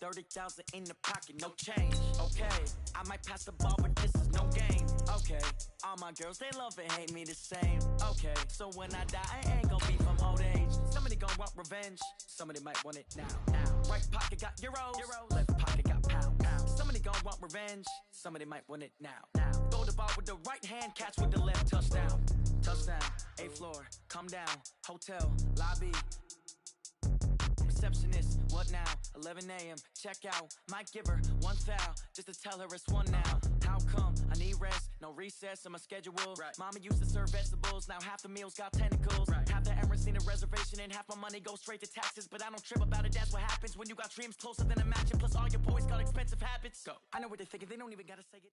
30,000 in the pocket, no change. Okay, I might pass the ball, but this is no game. Okay, all my girls, they love and hate me the same. Okay, so when I die, I ain't gonna be from old age. Somebody gon' want revenge, somebody might want it now. Right pocket got euros, left pocket got pounds. Somebody gon' want revenge, somebody might want it now. Throw the ball with the right hand, catch with the left, touchdown. Touchdown, 8th floor, come down, hotel, lobby. Receptionist, what now? 11 a.m. Check out. Might give her one foul just to tell her it's one now. How come? I need rest, no recess in my schedule. Right. Mama used to serve vegetables, now half the meals got tentacles. Right. Half the Emirates need a reservation and half my money goes straight to taxes. But I don't trip about it, that's what happens when you got dreams closer than a match. Plus all your boys got expensive habits. Go. I know what they're thinking, they don't even gotta say it.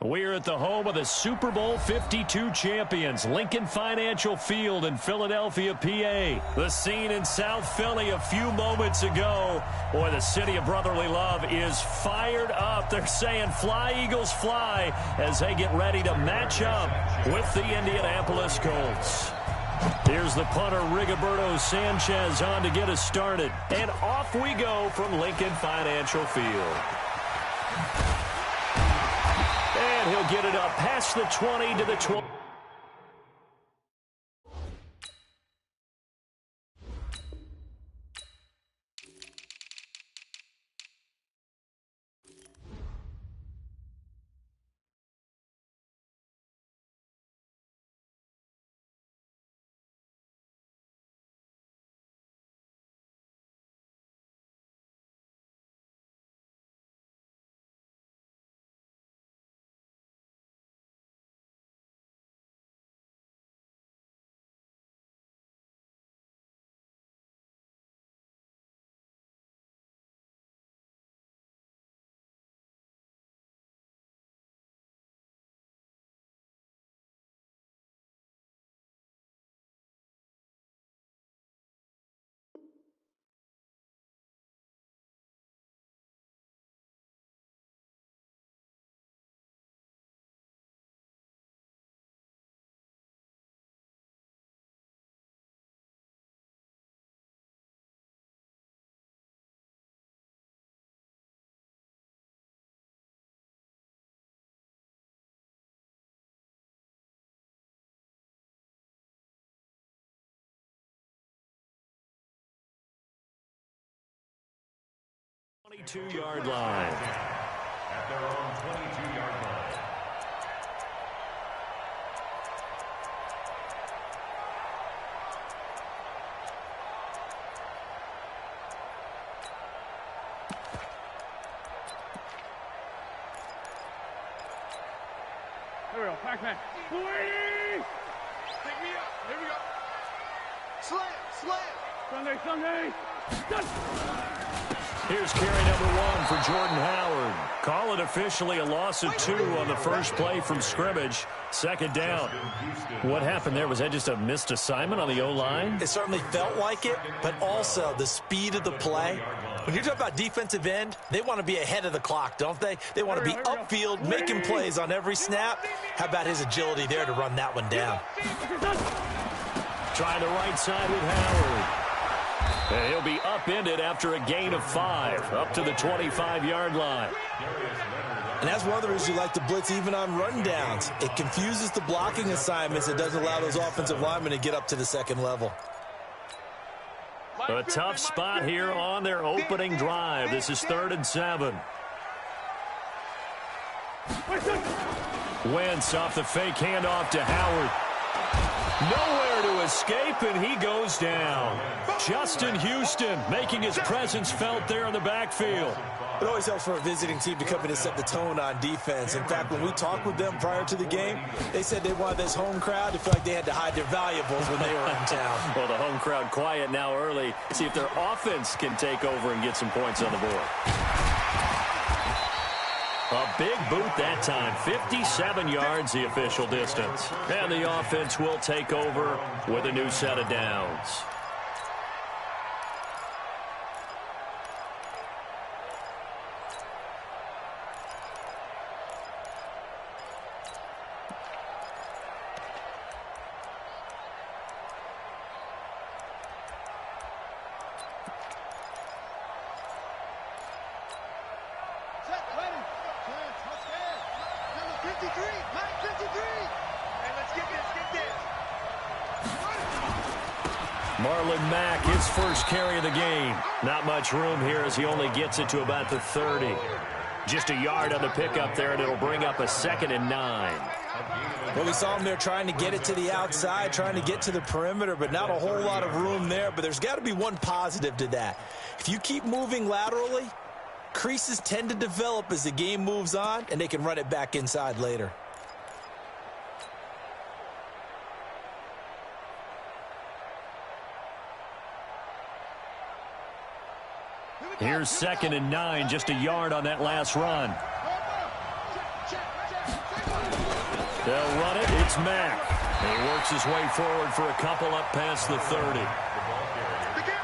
We're at the home of the Super Bowl 52 champions, Lincoln Financial Field in Philadelphia, PA. The scene in South Philly a few moments ago. Boy, the city of brotherly love is fired up. They're saying, fly, Eagles, fly, as they get ready to match up with the Indianapolis Colts. Here's the punter, Rigoberto Sanchez, on to get us started. And off we go from Lincoln Financial Field. And he'll get it up past the 20 to the 12. Yard line. At their own 22-yard line. Here we go, Pac-Man. Pick me up. Here we go. Slam. Sunday. Done. Here's carry number 1 for Jordan Howard. Call it officially a loss of 2 on the first play from scrimmage. Second down. What happened there? Was that just a missed assignment on the O-line? It certainly felt like it, but also the speed of the play. When you're talking about defensive end, they want to be ahead of the clock, don't they? They want to be upfield, making plays on every snap. How about his agility there to run that one down? Try the right side with Howard. And he'll be upended after a gain of 5, up to the 25-yard line. And that's one of the reasons you like to blitz even on rundowns. It confuses the blocking assignments. It doesn't allow those offensive linemen to get up to the second level. A tough spot here on their opening drive. This is 3rd and 7. Wentz off the fake handoff to Howard. Nowhere to escape, and he goes down. Justin Houston making his presence felt there in the backfield. It always helps for a visiting team to come in and set the tone on defense. In fact, when we talked with them prior to the game, they said they wanted this home crowd to feel like they had to hide their valuables when they were in town. Well, the home crowd quiet now early. See if their offense can take over and get some points on the board. A big boot that time, 57 yards the official distance. And the offense will take over with a new set of downs. 53. Mac 53. Hey, let's get this. Marlon Mack, his first carry of the game. Not much room here as he only gets it to about the 30. Just a yard on the pickup there, and it'll bring up a 2nd and 9. Well, we saw him there trying to get it to the outside, trying to get to the perimeter, but not a whole lot of room there. But there's got to be one positive to that. If you keep moving laterally, creases tend to develop as the game moves on, and they can run it back inside later. Here's 2nd and 9, just a yard on that last run. They'll run it. It's Mack. He works his way forward for a couple up past the 30.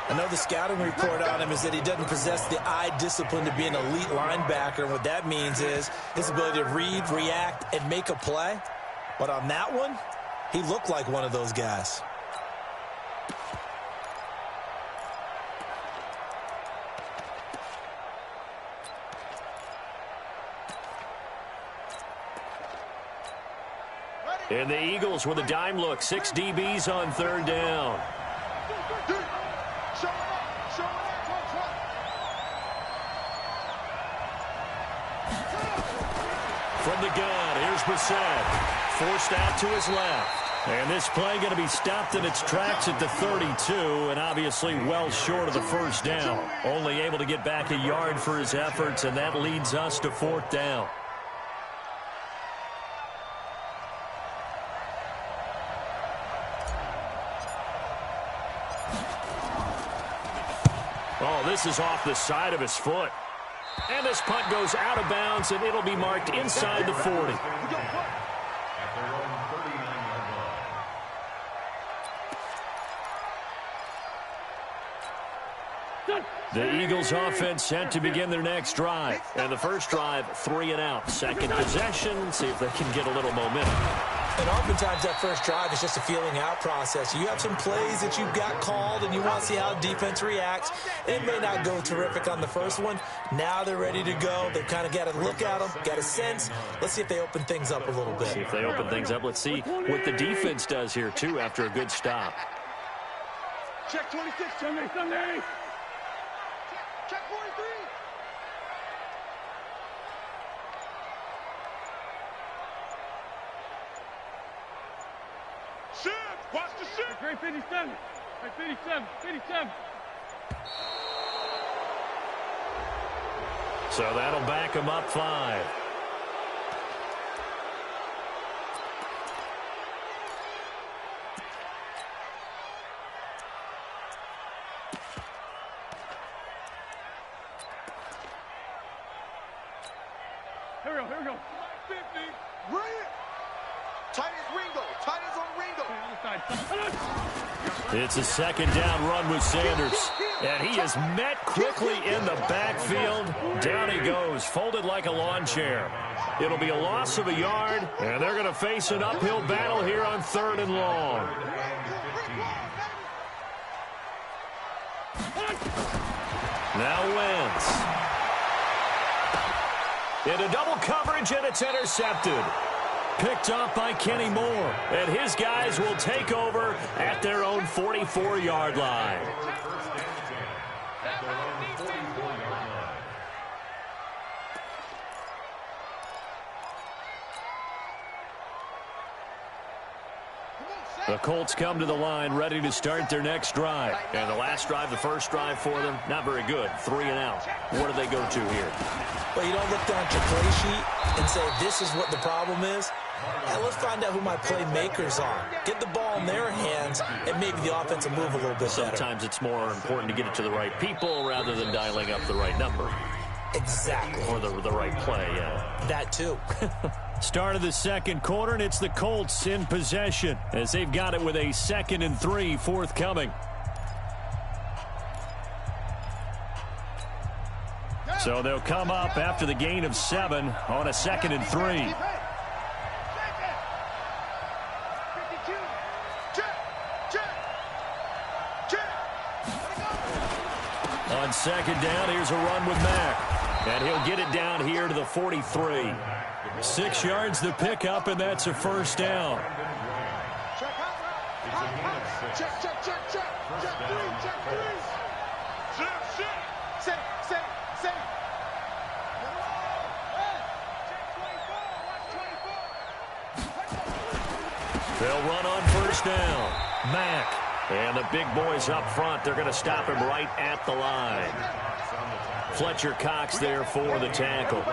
I know the scouting report on him is that he doesn't possess the eye discipline to be an elite linebacker. And what that means is his ability to read, react, and make a play. But on that one, he looked like one of those guys. And the Eagles with a dime look. 6 DBs on 3rd down. From the gun, here's Brissett. Forced out to his left. And this play going to be stopped in its tracks at the 32, and obviously well short of the 1st down. Only able to get back a yard for his efforts, and that leads us to 4th down. Oh, this is off the side of his foot. And this punt goes out of bounds, and it'll be marked inside the 40. The Eagles offense set to begin their next drive. And the first drive, 3 and out. Second possession, see if they can get a little momentum. And oftentimes that first drive is just a feeling out process. You have some plays that you've got called and you want to see how defense reacts. It may not go terrific on the first one. Now they're ready to go. They've kind of got to look at them, got a sense. Let's see if they open things up a little bit. See if they open things up. Let's see what the defense does here, too, after a good stop. Check 26. Sunday. Check 43. Shift. Watch the shift. Great 57. Great 57. So that'll back him up 5. Here we go. 50. Ring it. Tight as Ringo. Tight as on Ringo. It's a 2nd down run with Sanders. And he is met quickly in the backfield. Down he goes, folded like a lawn chair. It'll be a loss of a yard, and they're going to face an uphill battle here on 3rd and long. Now Wentz. Into double coverage, and it's intercepted. Picked off by Kenny Moore. And his guys will take over at their own 44-yard line. The Colts come to the line ready to start their next drive. And the last drive, the first drive for them, not very good. 3 and out. What do they go to here? Well, you don't look down at your play sheet and say, this is what the problem is. Hey, let's find out who my playmakers are. Get the ball in their hands, and maybe the offense will move a little bit better. Sometimes it's more important to get it to the right people rather than dialing up the right number. Exactly. Or the right play, yeah. That too. Start of the second quarter, and it's the Colts in possession as they've got it with a 2nd and 3 forthcoming. So they'll come up after the gain of 7 on a 2nd and 3. On 2nd down, here's a run with Mack. And he'll get it down here to the 43. 6 yards to pick up, and that's a first down. Check, check, check, check. Check three. Set. They'll run on first down. Mack. And the big boys up front, they're going to stop him right at the line. Fletcher Cox there for the tackle.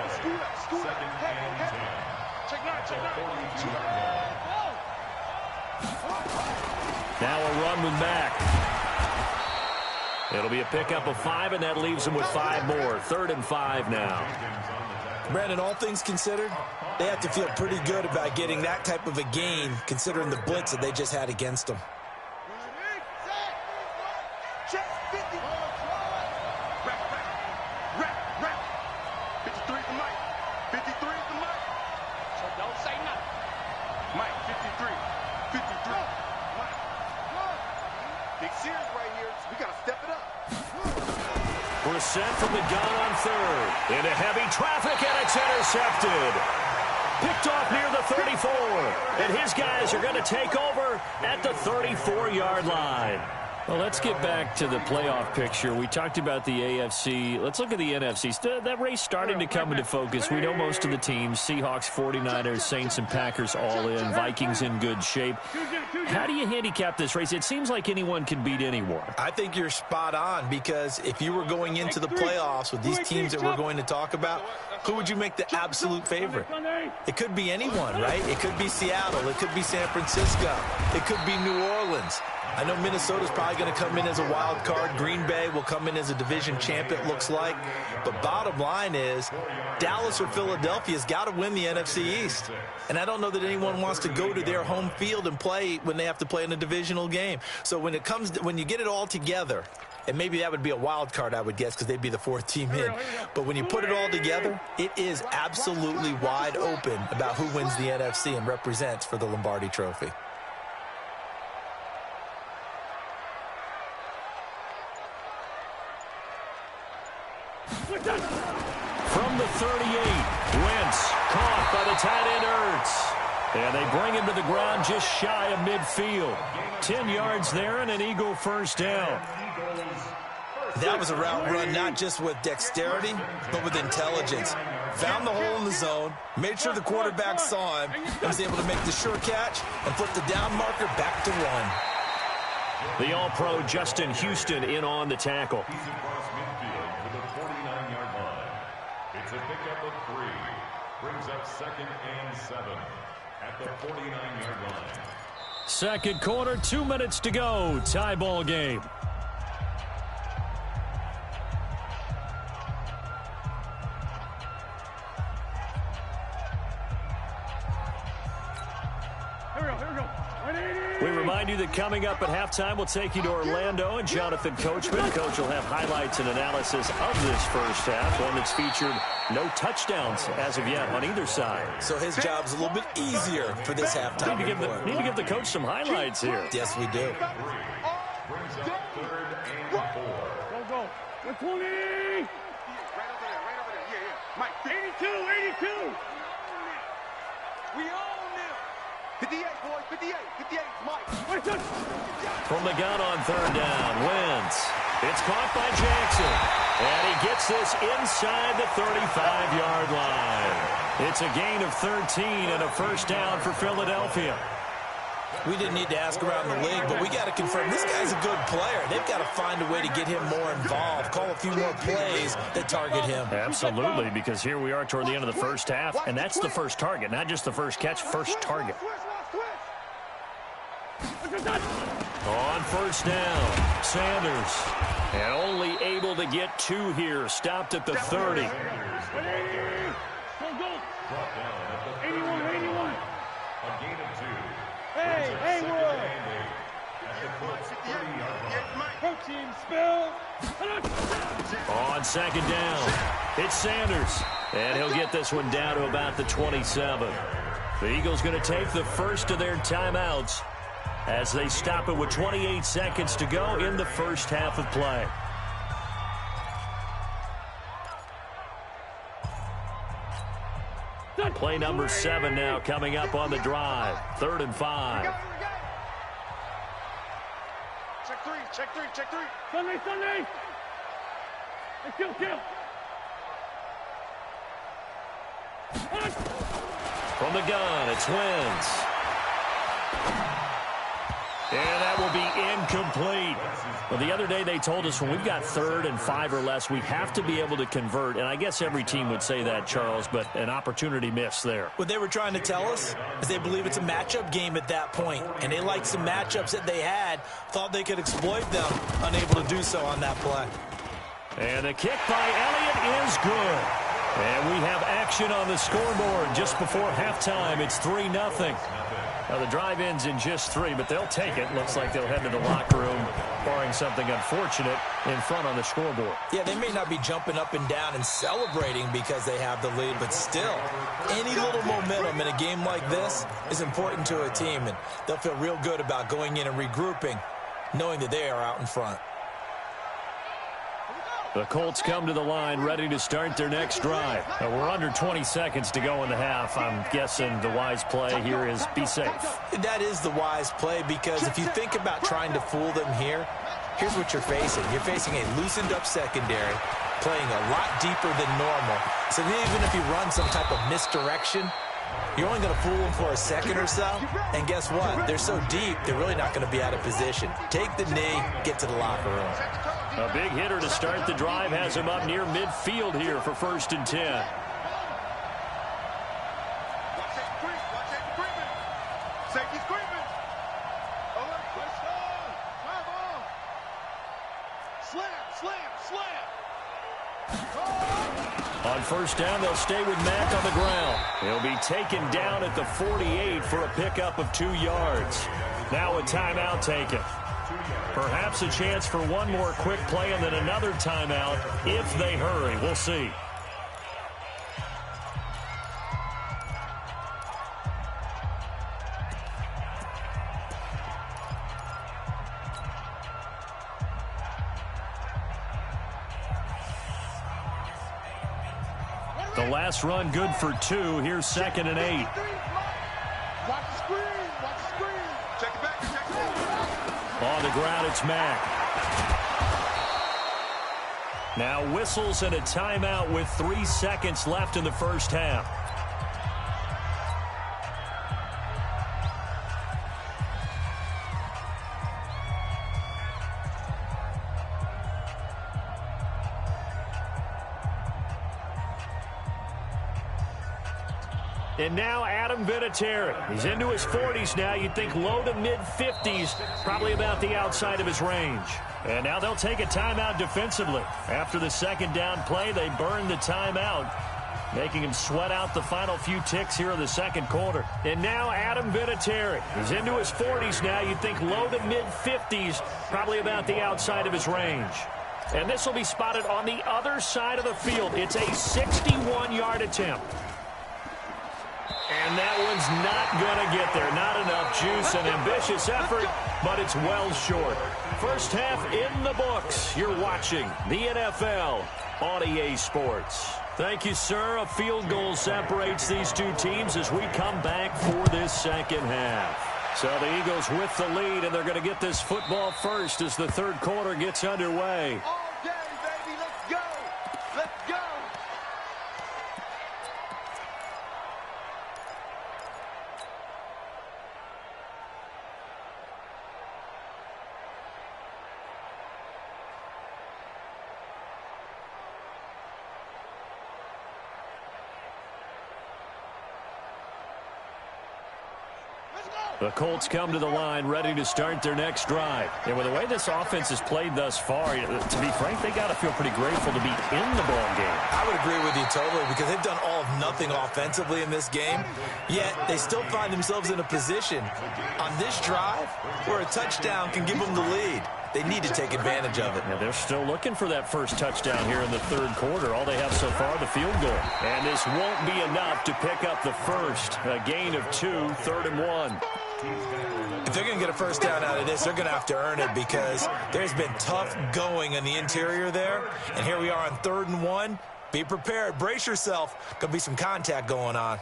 Now a run with Mack. It'll be a pickup of 5, and that leaves them with 5 more. 3rd and 5 now. Brandon, all things considered, they have to feel pretty good about getting that type of a gain, considering the blitz that they just had against them. Check 50. Rap. 53 for Mike. 53 for Mike. So don't say nothing. Mike, 53. Mike. Big series right here. We got to step it up. Brissett from the gun on 3rd. Into heavy traffic, and it's intercepted. Picked off near the 34. And his guys are going to take over at the 34-yard line. Well, let's get back to the playoff picture. We talked about the AFC. Let's look at the NFC. That race starting to come into focus. We know most of the teams, Seahawks, 49ers, Saints, and Packers all in. Vikings in good shape. How do you handicap this race? It seems like anyone can beat anyone. I think you're spot on, because if you were going into the playoffs with these teams that we're going to talk about, who would you make the absolute favorite? It could be anyone, right? It could be Seattle. It could be San Francisco. It could be New Orleans. I know Minnesota's probably going to come in as a wild card. Green Bay will come in as a division champ, it looks like. But bottom line is, Dallas or Philadelphia's got to win the NFC East. And I don't know that anyone wants to go to their home field and play when they have to play in a divisional game. So when you get it all together, and maybe that would be a wild card, I would guess, because they'd be the 4th team in. But when you put it all together, it is absolutely wide open about who wins the NFC and represents for the Lombardi Trophy. From the 38, Wentz caught by the tight end Ertz. And they bring him to the ground just shy of midfield. 10 yards there and an Eagle first down. That was a route run not just with dexterity, but with intelligence. Found the hole in the zone, made sure the quarterback saw him, and was able to make the sure catch and flip the down marker back to 1. The All-Pro Justin Houston in on the tackle. He's across midfield to the 49-yard line. It's a pickup of 3. Brings up 2nd and 7 at the 49-yard line. Second quarter, 2 minutes to go. Tie ball game. We remind you that coming up at halftime, we'll take you to Orlando and Jonathan Coachman. Coach will have highlights and analysis of this first half, one that's featured no touchdowns as of yet on either side. So his job's a little bit easier for this halftime. Need to give the coach some highlights here. Yes, we do. Brings up 3rd and 4. Go. 120. Right over there. Yeah. Mike, 82. we own them. 58, boys, 58. 58, Mike. From the gun on 3rd down, Wentz. It's caught by Jackson. And he gets this inside the 35-yard line. It's a gain of 13 and a first down for Philadelphia. We didn't need to ask around the league, but we got to confirm this guy's a good player. They've got to find a way to get him more involved, call a few more plays that target him. Absolutely, because here we are toward the end of the first half, and that's the first target, not just the first catch, first target. On first down, Sanders. And only able to get 2 here, stopped at the 30. Go. 81. A gain of 2. Hey, Wood. At the 30-yard line. Protein spill. On 2nd down, it's Sanders. And he'll get this one down to about the 27. The Eagles going to take the first of their timeouts as they stop it with 28 seconds to go in the first half of play. Play number 7 now coming up on the drive. 3rd and 5. Check three, check three, check three. Sunday, Sunday. Hey, kill. From the gun, it's Wentz. And that will be incomplete. Well, the other day they told us when we've got 3rd and 5 or less, we have to be able to convert. And I guess every team would say that, Charles, but an opportunity missed there. What they were trying to tell us is they believe it's a matchup game at that point. And they liked some matchups that they had, thought they could exploit them, unable to do so on that play. And the kick by Elliott is good. And we have action on the scoreboard just before halftime. It's 3-0. Now, the drive ends in just 3, but they'll take it. Looks like they'll head to the locker room, barring something unfortunate, in front on the scoreboard. Yeah, they may not be jumping up and down and celebrating because they have the lead, but still, any little momentum in a game like this is important to a team, and they'll feel real good about going in and regrouping, knowing that they are out in front. The Colts come to the line ready to start their next drive. Now, we're under 20 seconds to go in the half. I'm guessing the wise play here is be safe. That is the wise play, because if you think about trying to fool them here, here's what you're facing. You're facing a loosened up secondary, playing a lot deeper than normal. So even if you run some type of misdirection, you're only going to fool them for a second or so. And guess what? They're so deep, they're really not going to be out of position. Take the knee, get to the locker room. A big hitter to start the drive has him up near midfield here for 1st and 10. Watch Safety creeping. Safety's creeping. Oh, let's go. Drive on. Slam. On 1st down, they'll stay with Mack on the ground. He'll be taken down at the 48 for a pickup of 2 yards. Now a timeout taken. Perhaps a chance for one more quick play and then another timeout if they hurry. We'll see. The last run good for 2. Here's 2nd and 8. Watch the screen. Check it back. On the ground, it's Mack. Now whistles and a timeout with 3 seconds left in the 1st half. And now Adam Vinatieri. He's into his 40s now. You'd think low to mid-50s, probably about the outside of his range. And now they'll take a timeout defensively. After the 2nd down play, they burn the timeout, making him sweat out the final few ticks here in the 2nd quarter. And now Adam Vinatieri. He's into his 40s now. You'd think low to mid-50s, probably about the outside of his range. And this will be spotted on the other side of the field. It's a 61-yard attempt. And that one's not going to get there. Not enough juice, an ambitious effort, but it's well short. 1st half in the books. You're watching the NFL on EA Sports. Thank you, sir. A field goal separates these two teams as we come back for this 2nd half. So the Eagles with the lead, and they're going to get this football first as the 3rd quarter gets underway. All day, baby. Let's go. Let's go. The Colts come to the line ready to start their next drive. And with the way this offense has played thus far, to be frank, they got to feel pretty grateful to be in the ball game. I would agree with you totally, because they've done all of nothing offensively in this game, yet they still find themselves in a position on this drive where a touchdown can give them the lead. They need to take advantage of it. Yeah, they're still looking for that first touchdown here in the 3rd quarter. All they have so far, the field goal. And this won't be enough to pick up the first. A gain of 2, 3rd and 1. If they're going to get a first down out of this, they're going to have to earn it, because there's been tough going in the interior there. And here we are on 3rd and 1. Be prepared. Brace yourself. Could be some contact going on.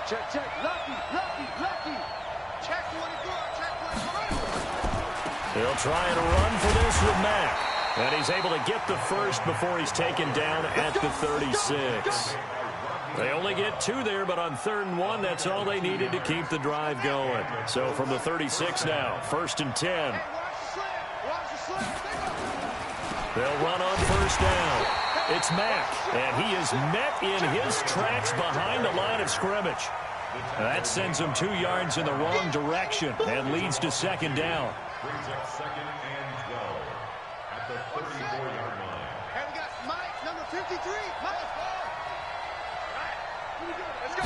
Check, check. Lucky. Check what it good. Check what it good. He'll try and run for this with Mack. And he's able to get the first before he's taken down at the 36. They only get 2 there, but on 3rd and 1, that's all they needed to keep the drive going. So from the 36 now, 1st and 10. They'll run on 1st down. It's Mack, and he is met in his tracks behind the line of scrimmage. That sends him 2 yards in the wrong direction and leads to 2nd down. Brings up 2nd and 12 at the 34-yard line. And we got Mike, number 53. Mike. Let's go.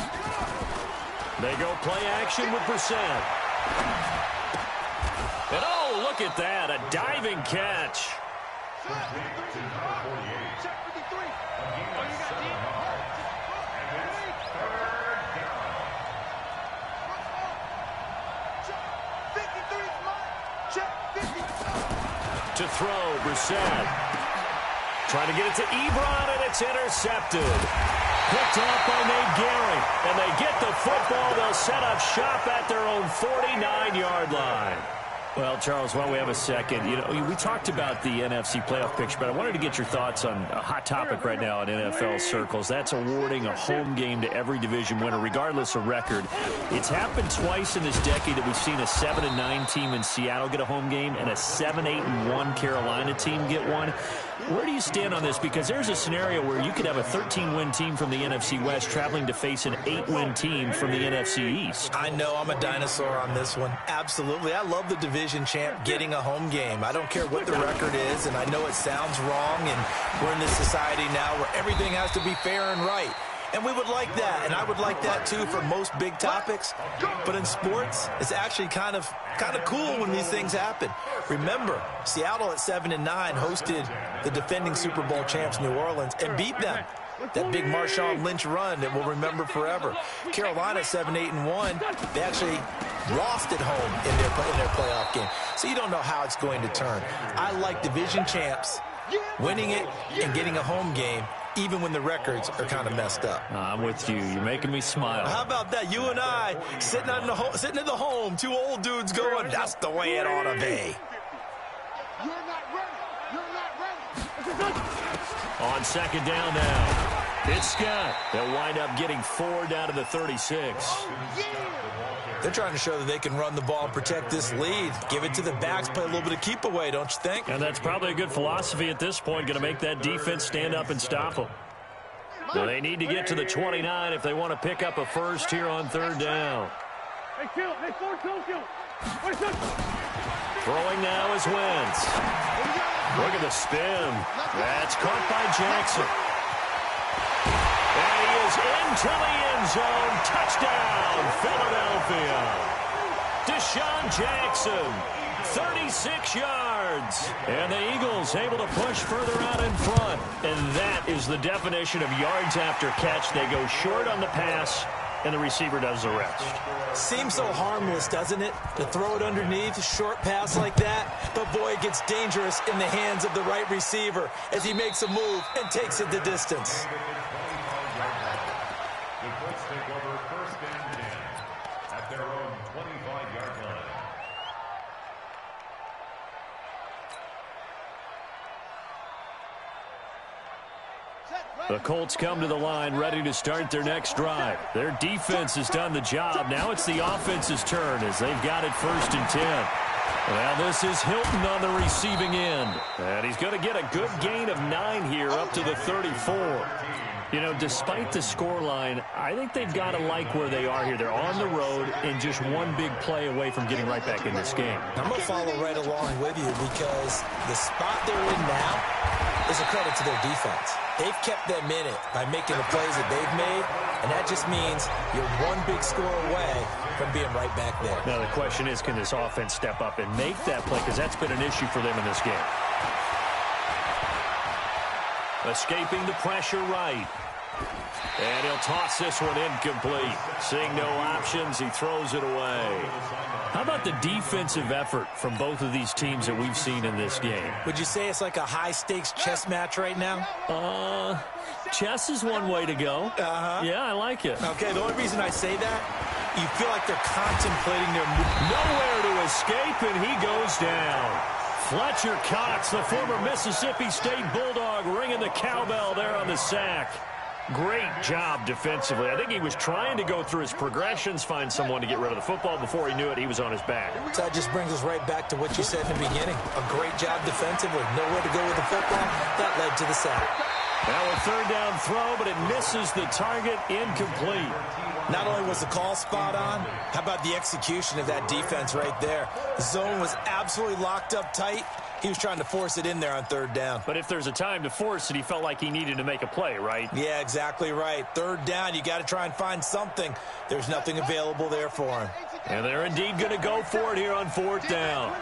They go play action with Brissett. And oh, look at that, a diving catch. Complete to number 48. Check 53. Again, 7 yards. And it's 3rd down. Check 53. Mike. Check 53. To throw, Brissett. Trying to get it to Ebron, and it's intercepted. Picked off by Nate Gehring. And they get the football. They'll set up shop at their own 49-yard line. Well, Charles, while we have a second, we talked about the NFC playoff picture, but I wanted to get your thoughts on a hot topic right now in NFL circles. That's awarding a home game to every division winner, regardless of record. It's happened twice in this decade that we've seen a 7-9 team in Seattle get a home game and a 7-8-1 Carolina team get one. Where do you stand on this? Because there's a scenario where you could have a 13-win team from the NFC West traveling to face an 8-win team from the NFC East. I know I'm a dinosaur on this one. Absolutely. I love the division champ getting a home game. I don't care what the record is, and I know it sounds wrong, and we're in this society now where everything has to be fair and right. And we would like that, and I would like that too for most big topics. But in sports, it's actually kind of cool when these things happen. Remember, Seattle at 7-9 hosted the defending Super Bowl champs New Orleans and beat them. That big Marshawn Lynch run that we'll remember forever. Carolina 7-8-1, they actually lost at home in their playoff game. So you don't know how it's going to turn. I like division champs winning it and getting a home game, even when the records are kind of messed up. I'm with you. You're making me smile. How about that? You and I sitting at the home, 2 old dudes going, that's the way it ought to be. You're not ready. You're not ready. On 2nd down now, it's Scott. They'll wind up getting 4 down to the 36. They're trying to show that they can run the ball and protect this lead. Give it to the backs, play a little bit of keep away, don't you think? And that's probably a good philosophy at this point, going to make that defense stand up and stop them. So they need to get to the 29 if they want to pick up a first here on 3rd down. Hey, kill. Hey, Ford, kill. Wait, Throwing now is Wentz. Look at the spin. That's caught by Jackson. And he is into the end zone. Touchdown, Philadelphia. Deshaun Jackson, 36 yards. And the Eagles able to push further out in front. And that is the definition of yards after catch. They go short on the pass, and the receiver does the rest. Seems so harmless, doesn't it? To throw it underneath, a short pass like that. But boy, it gets dangerous in the hands of the right receiver as he makes a move and takes it the distance. The Colts take over 1st and 10 at their own 25-yard line. The Colts come to the line ready to start their next drive. Their defense has done the job. Now it's the offense's turn as they've got it 1st and 10. Well, this is Hilton on the receiving end. And he's going to get a good gain of 9 here up to the 34. You know, despite the scoreline, I think they've got to like where they are here. They're on the road and just one big play away from getting right back in this game. I'm going to follow right along with you because the spot they're in now is a credit to their defense. They've kept them in it by making the plays that they've made, and that just means you're one big score away from being right back there. Now, the question is, can this offense step up and make that play? Because that's been an issue for them in this game. Escaping the pressure right. And he'll toss this one incomplete. Seeing no options, he throws it away. How about the defensive effort from both of these teams that we've seen in this game? Would you say it's like a high-stakes chess match right now? chess is one way to go. Yeah, I like it. Okay, the only reason I say that, you feel like they're contemplating their move. Nowhere to escape, and he goes down. Fletcher Cox, the former Mississippi State Bulldog, ringing the cowbell there on the sack. Great job defensively. I think he was trying to go through his progressions, find someone to get rid of the football. Before he knew it, he was on his back. So that just brings us right back to what you said in the beginning. A great job defensively. Nowhere to go with the football. That led to the sack. Now a third down throw, but it misses the target, incomplete. Not only was the call spot on, how about the execution of that defense right there? The zone was absolutely locked up tight. He was trying to force it in there on third down. But if there's a time to force it, he felt like he needed to make a play, right? Yeah, exactly right. Third down, you got to try and find something. There's nothing available there for him. And they're indeed going to go for it here on fourth down.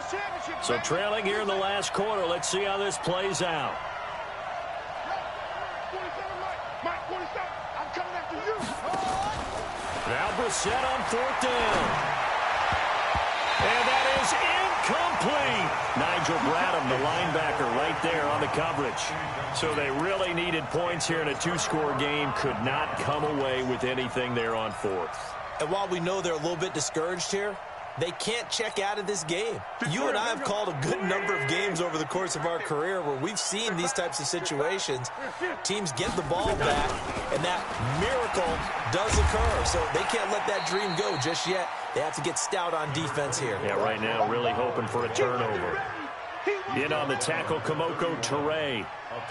So trailing here in the last quarter. Let's see how this plays out. Now Brissett on fourth down. And that is incomplete. Nigel Bradham, the linebacker, right there on the coverage. So they really needed points here in a two-score game. Could not come away with anything there on fourth. And while we know they're a little bit discouraged here, they can't check out of this game. You and I have called a good number of games over the course of our career where we've seen these types of situations. Teams get the ball back, and that miracle does occur. So they can't let that dream go just yet. They have to get stout on defense here. Yeah, right now really hoping for a turnover. In on the tackle, Kamoko Toure.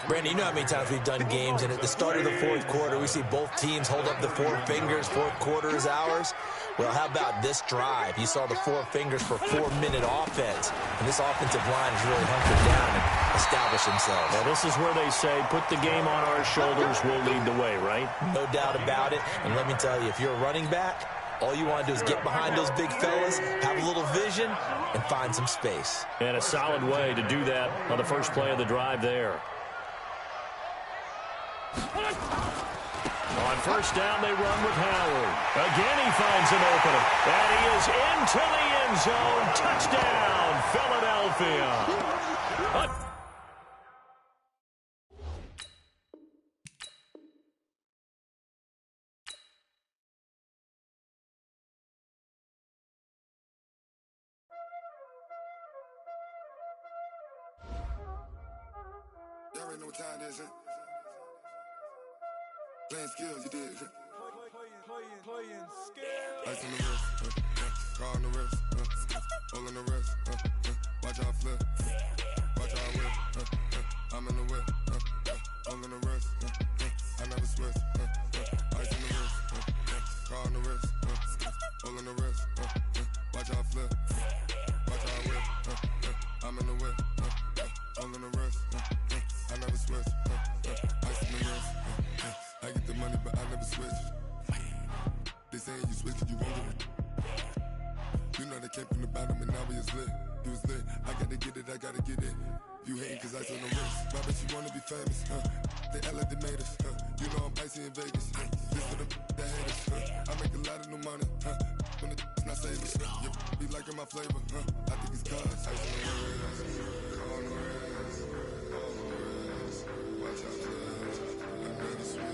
Brandon, you know how many times we've done games, and at the start of the fourth quarter, we see both teams hold up the four fingers. Fourth quarter is ours. Well, how about this drive? You saw the four fingers for 4-minute offense, and this offensive line has really hunkered down and established themselves. Now, this is where they say, put the game on our shoulders, we'll lead the way, right? No doubt about it, and let me tell you, if you're a running back, all you want to do is get behind those big fellas, have a little vision, and find some space. And a solid way to do that on the first play of the drive there. On first down, they run with Howard. Again, he finds an opening. And he is into the end zone. Touchdown, Philadelphia. Y'all already know what time it is, huh? Playing skills, you did. Playing skills. Ice on the wrist, car on the wrist, hole in the wrist, watch out flip, watch out whip, I'm in the whip, hole in the wrist, I never switch, ice on the wrist, car on the wrist, hole in the wrist, watch out flip, watch out whip, I'm in the whip, hole in the wrist, I never switch, ice on the wrist, I get the money, but I never switch. They saying you switch, you won't get it. You know they came from the bottom and now we is lit. You was lit, I gotta get it, I gotta get it. You hating cause I on the wrist. Why bet you wanna be famous, They act like they made us, You know I'm icy in Vegas, This for the that hate us, I make a lot of new money, When it's not savings, You be liking my flavor, I think it's cause ice on the wrist, on the wrist, on the wrist. Watch out, flash, I never switch.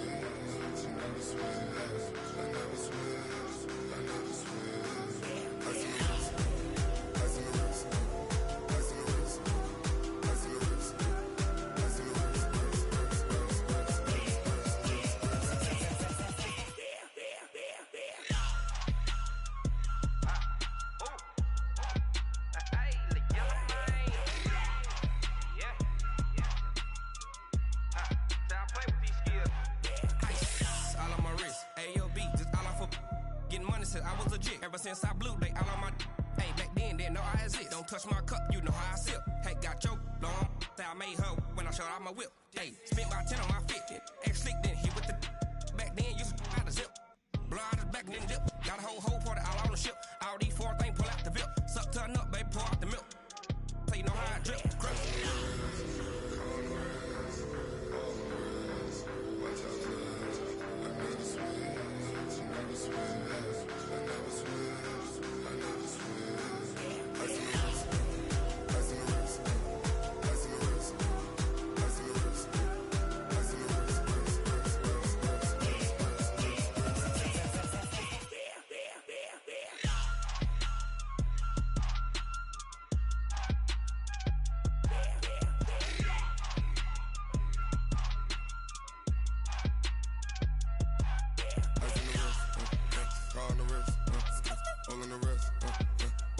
I was legit. Ever since I blew, they all on my hey, back then, didn't know I exist. Don't touch my cup, you know how I sip. Hey, got your long. Say I made her when I showed out my whip. Hey, spent about 10 on my fit. Ex-slick, then hit with the back then, you out the zip. Blow out his back, then dip. Got a whole party all on the ship. All these four things, pull out the VIP. Suck, turn up, baby, pour out the milk. So you know how I drip. Crush.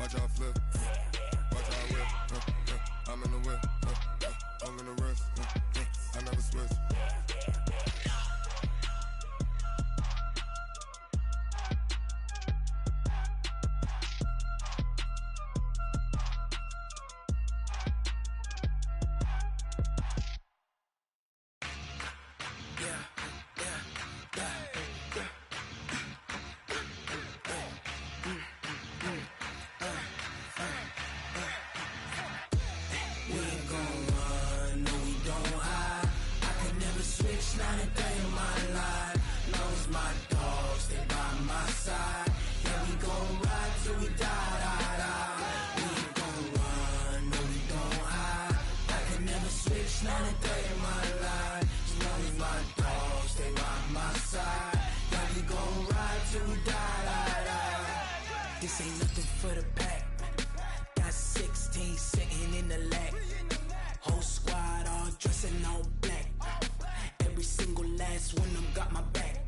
Watch out flip. Watch out whip. I'm in the whip. I'm in the wrist. I never switch. This ain't nothing for the pack. Got 16 sitting in the lag. Whole squad all dressing all black. Every single last one of them got my back.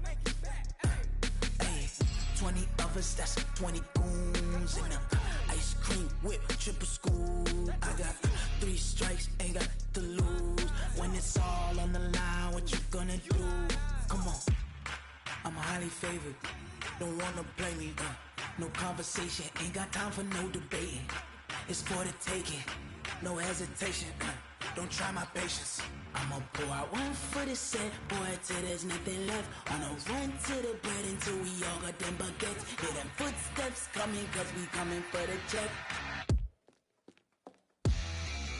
Hey, 20 of us, that's 20 goons in the ice cream whip, triple scoop. I got 3 strikes, ain't got to lose. When it's all on the line, what you gonna do? Come on, I'm highly favored. Don't wanna play me, no conversation, ain't got time for no debating. It's for the taking, no hesitation. Don't try my patience. I'ma pour out one for the set, boy, till there's nothing left. On a run to the bread until we all got them baguettes. Hear them footsteps coming, cause we coming for the check.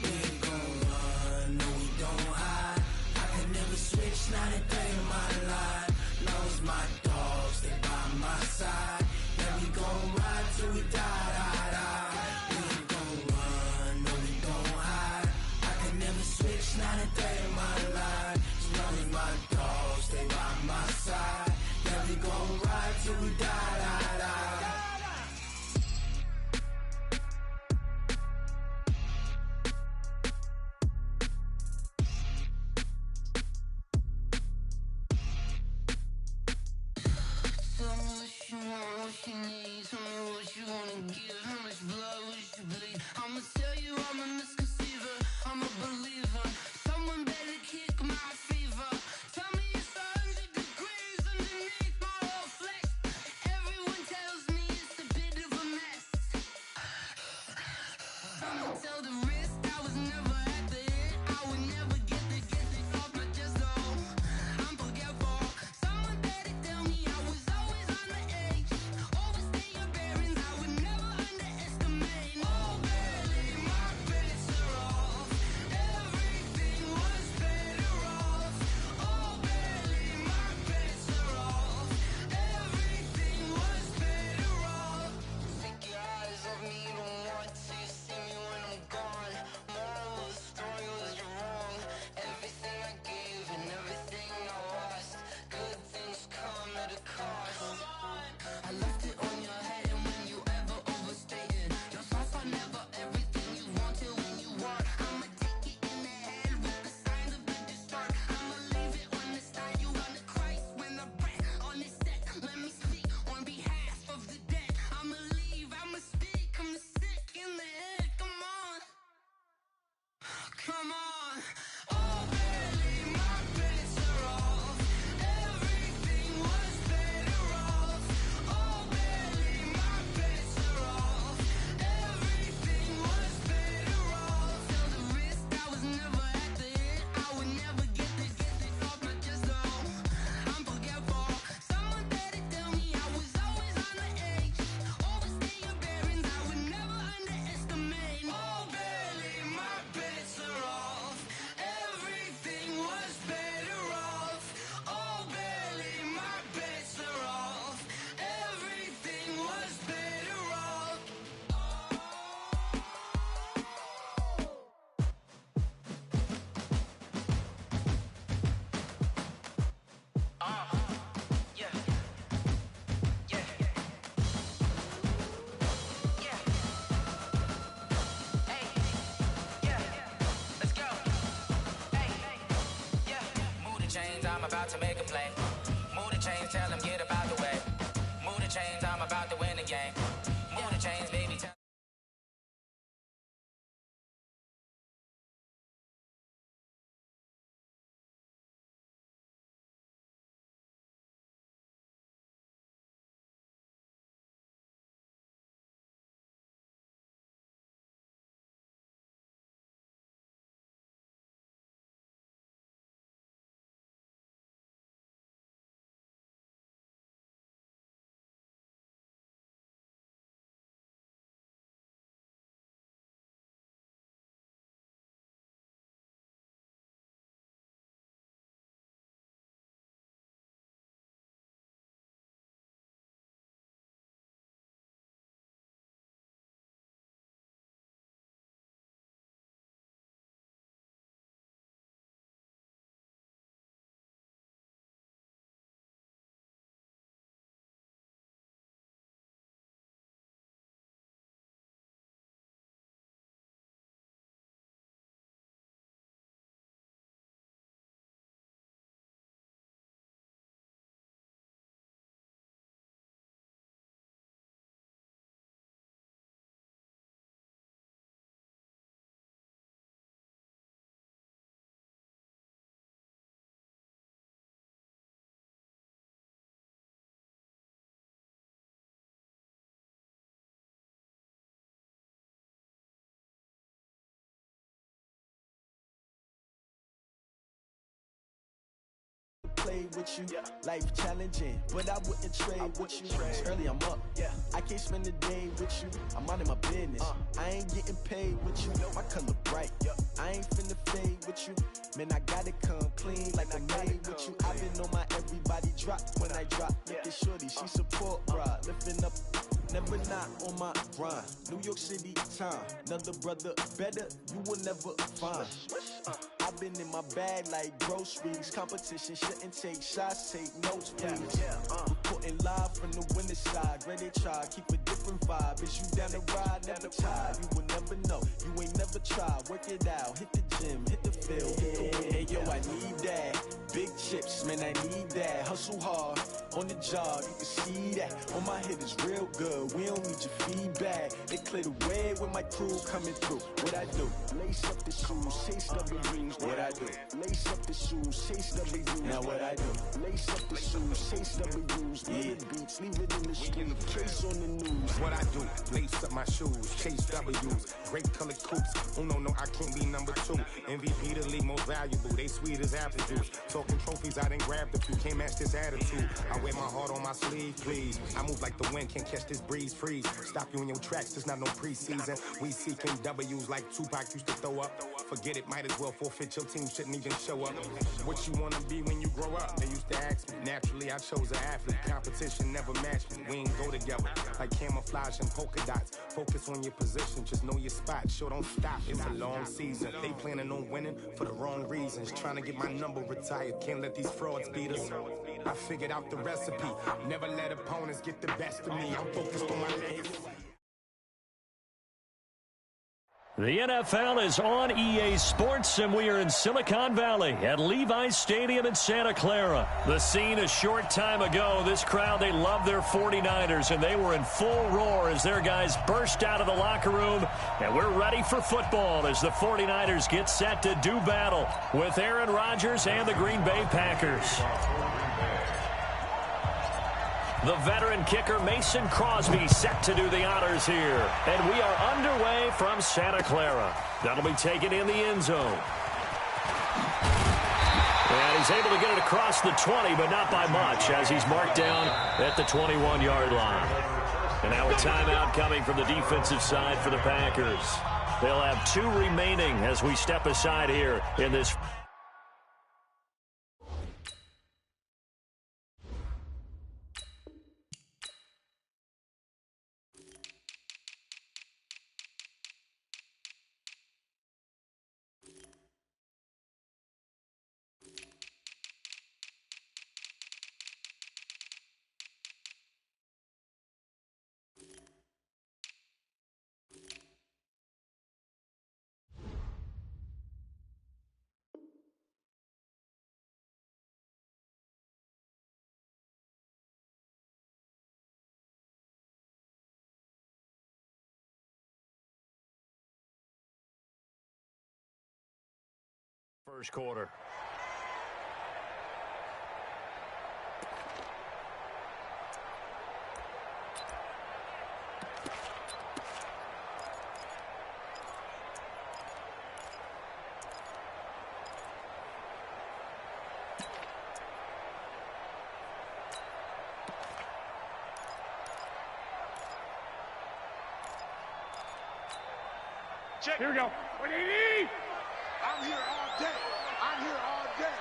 We ain't gon' run, no we don't hide. I can never switch, not a day in my life. Knows my dogs, they by my side. Yeah, we gon' ride till we die. We ain't gon' run, no we don't hide. I can never switch, not a day in my life. As long as my dogs, they by my side. Yeah, we gon' ride till we die. with you. Life challenging, but I wouldn't trade with you. It's early, I'm up. I can't spend the day with you. I'm minding my business. I ain't getting paid with you. My color bright. I ain't finna fade with you. Man, I gotta come clean like I'm made with you. I've been on my everybody drop when I drop. Look at shorty, she support ride. Lifting up, never not on my grind. New York City time. Another brother better, you will never find. I've been in my bag like groceries. Competition shouldn't take shots, take notes, please. Reporting live from the winning side. Ready to try, keep a different vibe. Is you down the ride, never tired. You will never know, you ain't never tried. Work it out, hit the gym, hit the field, hit the wind. Hey, yo, I need that. Big chips, man, I need that. Hustle hard, on the job, you can see that. On my head is real good, we don't need your feedback. They clear the way with my crew coming through. What I do? Lace up the shoes, chase W's. What I do? Lace up the shoes, chase W's. Now what I do? Lace up the shoes, chase W's. Leave beats, leave it in the street, chase on the news. What I do? Lace up my shoes, chase W's. Great colored coops. Oh no, I can't be number 2. MVP the league most valuable. They sweet as apple juice. Talking trophies, I didn't grab the few. Can't match this attitude. I wear my heart on my sleeve, please. I move like the wind, can't catch this breeze. Freeze. Stop you in your tracks. There's not no preseason. We seeking W's like Tupac used to throw up. Forget it, might as well forfeit. Your team shouldn't even show up. What you wanna be when you grow up? They used to ask me. Naturally, I chose an athlete. Competition never matched me. We ain't go together like camouflage and polka dots. Focus on your position, just know your spot. Sure, don't stop. It's a long season. They planning on winning for the wrong reasons. Trying to get my number retired. Can't let these frauds beat us. I figured out the recipe. Never let opponents get the best of me. I'm focused on my legacy. The NFL is on EA Sports, and we are in Silicon Valley at Levi's Stadium in Santa Clara. The scene a short time ago, this crowd, they love their 49ers, and they were in full roar as their guys burst out of the locker room. And we're ready for football as the 49ers get set to do battle with Aaron Rodgers and the Green Bay Packers. The veteran kicker Mason Crosby set to do the honors here. And we are underway from Santa Clara. That'll be taken in the end zone. And he's able to get it across the 20, but not by much, as he's marked down at the 21-yard line. And now a timeout coming from the defensive side for the Packers. They'll have 2 remaining as we step aside here in this. First quarter. Check. Here we go. What do you need? I'm here all day. I'm here all day.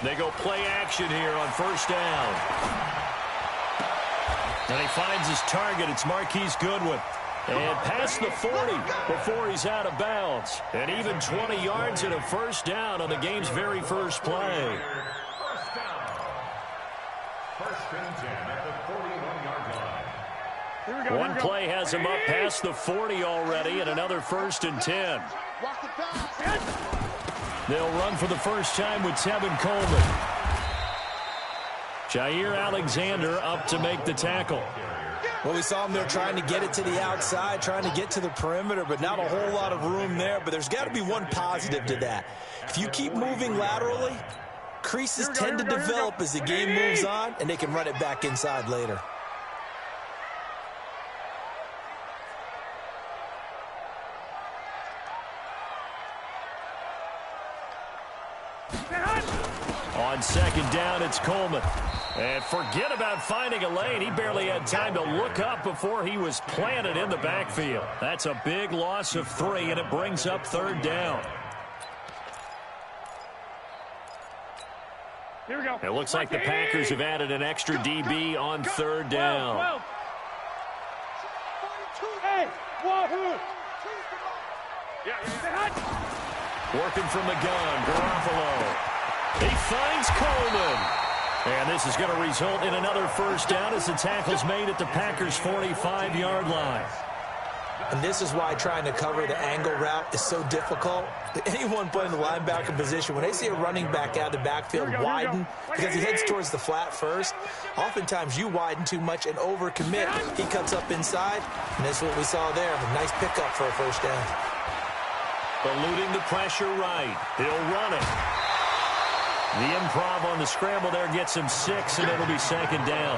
They go play action here on first down. And he finds his target. It's Marquise Goodwin. And past the 40 before he's out of bounds. And even 20 yards and a first down on the game's very first play. First down. First and 10 at the 41-yard line. One play has him up past the 40 already, and another first and 10. They'll run for the first time with Tevin Coleman. Jair Alexander up to make the tackle. Well, we saw him there trying to get it to the outside, trying to get to the perimeter, but not a whole lot of room there. But there's got to be one positive to that. If you keep moving laterally, creases tend to develop as the game moves on, and they can run it back inside later. On second down, it's Coleman. And forget about finding a lane. He barely had time to look up before he was planted in the backfield. That's a big loss of 3, and it brings up third down. Here we go. It looks like the Packers have added an extra DB on third down. Hey, Working from the gun, Garoppolo. He finds Coleman. And this is going to result in another first down as the tackle's made at the Packers' 45-yard line. And this is why trying to cover the angle route is so difficult. Anyone put in the linebacker position, when they see a running back out of the backfield widen, because he heads towards the flat first, oftentimes you widen too much and overcommit. He cuts up inside, and that's what we saw there. A nice pickup for a first down. Eluding the pressure right. He'll run it. The improv on the scramble there gets him 6, and it'll be second down.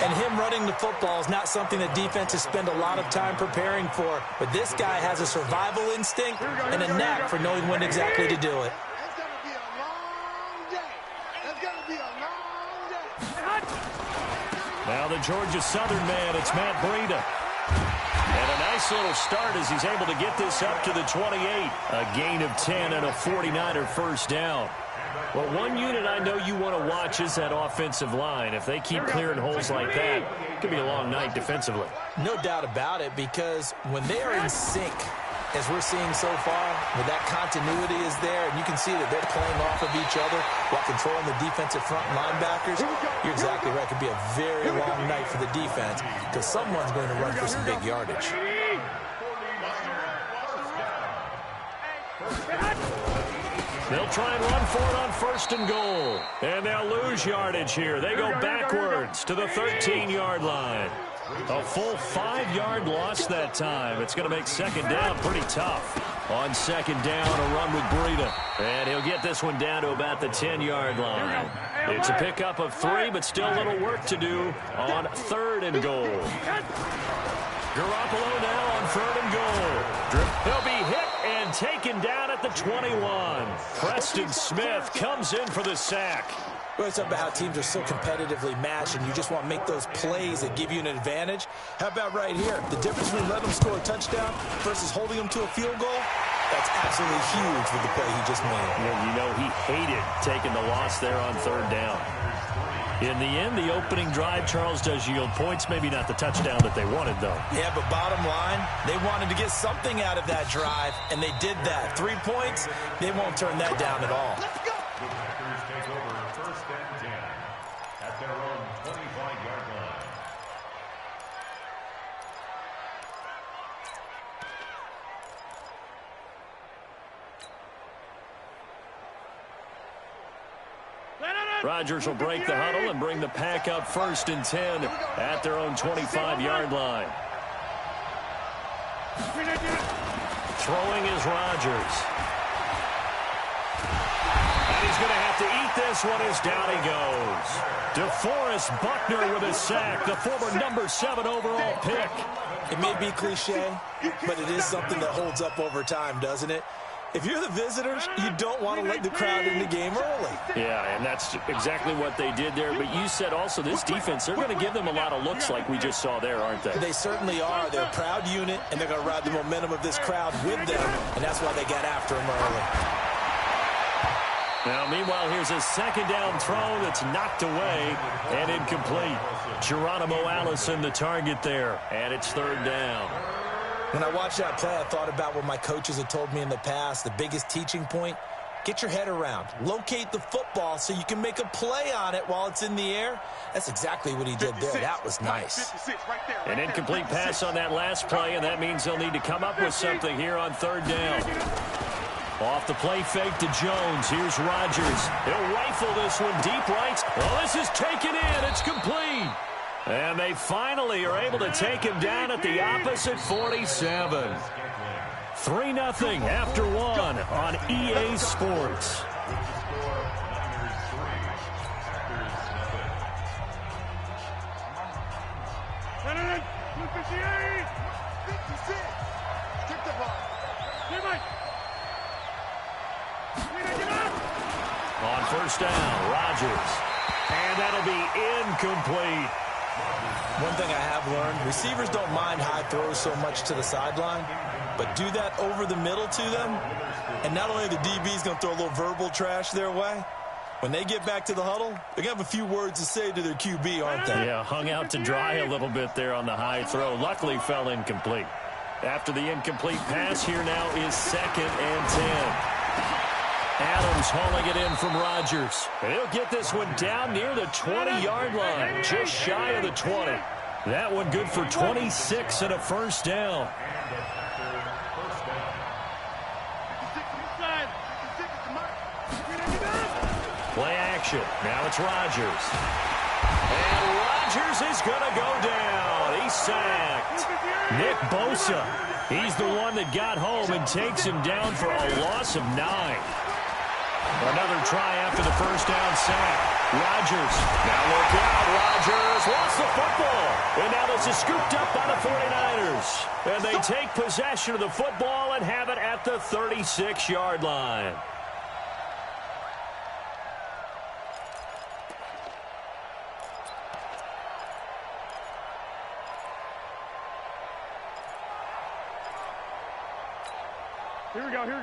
And him running the football is not something that defenses spend a lot of time preparing for. But this guy has a survival instinct and a knack for knowing when exactly to do it. It's going to be a long day. It's going to be a long day. Now the Georgia Southern man, it's Matt Breida. And a nice little start as he's able to get this up to the 28. A gain of 10 and a 49er first down. Well, one unit I know you want to watch is that offensive line. If they keep clearing holes like that, it could be a long night defensively. No doubt about it, because when they are in sync, as we're seeing so far, where that continuity is there, and you can see that they're playing off of each other while controlling the defensive front linebackers, you're exactly right. It could be a very long night for the defense because someone's going to run for some big yardage. They'll try and run for it on first and goal. And they'll lose yardage here. They go backwards to the 13-yard line. A full 5-yard loss that time. It's going to make second down pretty tough. On second down, a run with Breida. And he'll get this one down to about the 10-yard line. It's a pickup of 3, but still a little work to do on third and goal. Garoppolo now on third and goal. He'll be hit and taken down at the 21. Preston Smith comes in for the sack. Well, it's about how teams are so competitively matched, and you just want to make those plays that give you an advantage. How about right here? The difference between letting them score a touchdown versus holding them to a field goal, that's absolutely huge with the play he just made. Yeah, you know, he hated taking the loss there on third down. In the end, the opening drive, Charles, does yield points. Maybe not the touchdown that they wanted, though. Yeah, but bottom line, they wanted to get something out of that drive, and they did that. 3 points, they won't turn that down at all. The Packers take over first and 10 at their own 25-yard line. Rodgers will break the huddle and bring the Pack up first and 10 at their own 25-yard line. Throwing is Rodgers. And he's going to have to eat this one as down he goes. DeForest Buckner with a sack, the former number 7 overall pick. It may be cliche, but it is something that holds up over time, doesn't it? If you're the visitors, you don't want to let the crowd in the game early. Yeah, and that's exactly what they did there. But you said also this defense, they're going to give them a lot of looks like we just saw there, aren't they? They certainly are. They're a proud unit, and they're going to ride the momentum of this crowd with them, and that's why they got after them early. Now, meanwhile, here's a second down throw that's knocked away and incomplete. Geronimo Allison, the target there, and it's third down. When I watched that play, I thought about what my coaches had told me in the past. The biggest teaching point, get your head around. Locate the football so you can make a play on it while it's in the air. That's exactly what he did there. That was nice. An incomplete pass on that last play, and that means they'll need to come up with something here on third down. Off the play fake to Jones. Here's Rodgers. He'll rifle this one deep right. Well, this is taken in. It's complete. And they finally are able to take him down at the opposite 47. 3-0 after 1 on EA Sports. first down. Rodgers. And that'll be incomplete. One thing I have learned, receivers don't mind high throws so much to the sideline, but do that over the middle to them, and not only the DB's going to throw a little verbal trash their way, when they get back to the huddle, they're going to have a few words to say to their QB, aren't they? Yeah, hung out to dry a little bit there on the high throw. Luckily fell incomplete. After the incomplete pass, here now is 2nd and 10. Adams hauling it in from Rodgers. And he'll get this one down near the 20-yard line, just shy of the 20. That one good for 26 and a first down. Play action. Now it's Rodgers. And Rodgers is going to go down. He's sacked. Nick Bosa, he's the one that got home and takes him down for a loss of 9. Another try after the first down sack. Rodgers. Now look out. Rodgers lost the football. And now this is scooped up by the 49ers. And they take possession of the football and have it at the 36-yard line.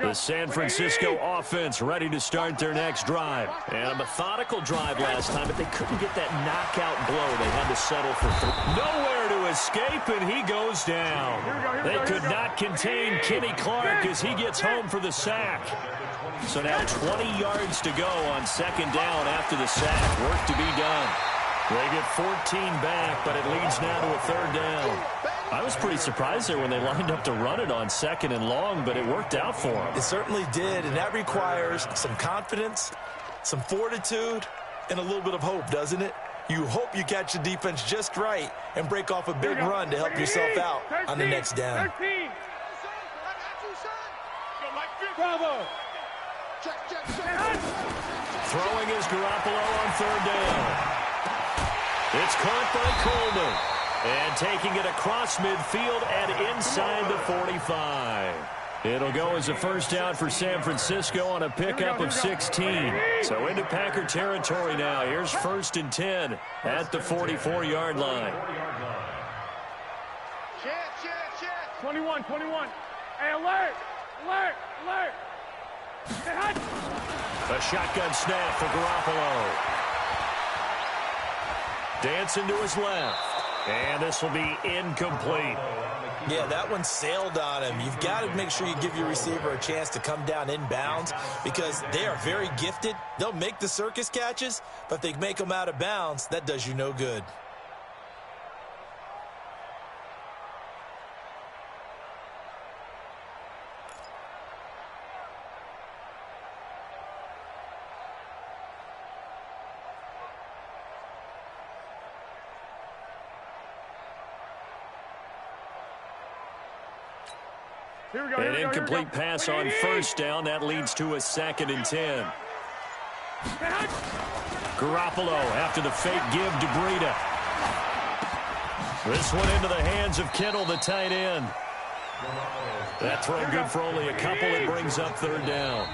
The San Francisco offense ready to start their next drive. And a methodical drive last time, but they couldn't get that knockout blow. They had to settle for 3. Nowhere to escape, and he goes down. They could not contain Kenny Clark as he gets home for the sack. So now 20 yards to go on 2nd down after the sack. Work to be done. They get 14 back, but it leads now to a 3rd down. I was pretty surprised there when they lined up to run it on 2nd and long, but it worked out for them. It certainly did, and that requires some confidence, some fortitude, and a little bit of hope, doesn't it? You hope you catch the defense just right and break off a big run to help yourself out on the next down. Bravo. Throwing is Garoppolo on 3rd down. It's caught by Coleman. And taking it across midfield and inside the 45. It'll go as a first down for San Francisco on a pickup of 16. So into Packer territory now. Here's 1st and 10 at the 44-yard line. 21. Hey, alert. A shotgun snap for Garoppolo. Dancing to his left. And this will be incomplete. Yeah, that one sailed on him. You've got to make sure you give your receiver a chance to come down inbounds because they are very gifted. They'll make the circus catches, but if they make them out of bounds, that does you no good. An incomplete pass on 1st down. That leads to a 2nd and 10. Garoppolo after the fake give to Breida. This one into the hands of Kittle, the tight end. That throw good for only a couple. It brings up 3rd down.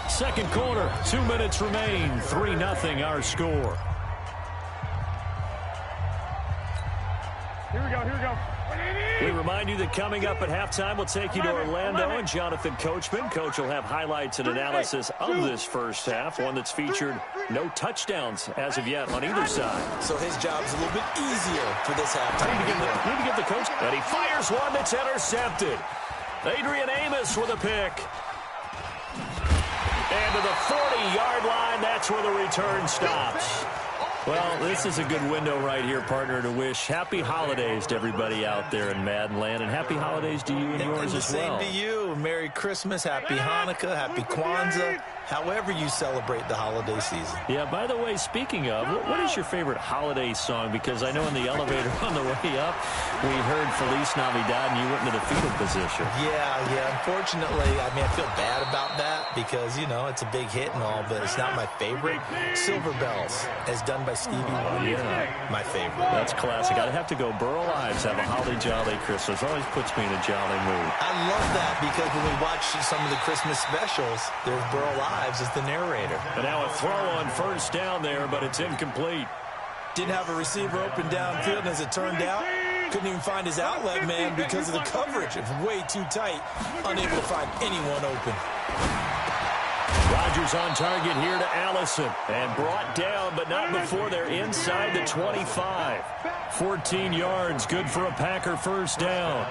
2nd quarter, 2 minutes remain. 3-0 our score. Here we go. We remind you that coming up at halftime, we'll take you to Orlando and Jonathan Coachman. Coach will have highlights and analysis of this first half, one that's featured no touchdowns as of yet on either side. So his job's a little bit easier for this halftime. Need to give the coach. And he fires one that's intercepted. Adrian Amos with a pick. And to the 40-yard line, that's where the return stops. Well, this is a good window right here, partner, to wish happy holidays to everybody out there in Madden Land, and happy holidays to you and yours as well. Same to you. Merry Christmas, Happy Hanukkah, Happy Kwanzaa, however you celebrate the holiday season. Yeah, by the way, speaking of, what is your favorite holiday song? Because I know in the elevator on the way up, we heard Feliz Navidad, and you went into the fetal position. Yeah. Unfortunately, I feel bad about that because, it's a big hit and all, but it's not my favorite. Silver Bells, as done by by Stevie Wonder. Yeah. My favorite. That's classic. I'd have to go Burl Ives, have a holly jolly Christmas. Always puts me in a jolly mood. I love that because when we watch some of the Christmas specials, there's Burl Ives as the narrator. And now a throw on first down there, but it's incomplete. Didn't have a receiver open downfield, and as it turned out, couldn't even find his outlet man because of the coverage. It was way too tight, unable to find anyone open. Rodgers on target here to Allison, and brought down, but not before they're inside the 25. 14 yards, good for a Packer first down.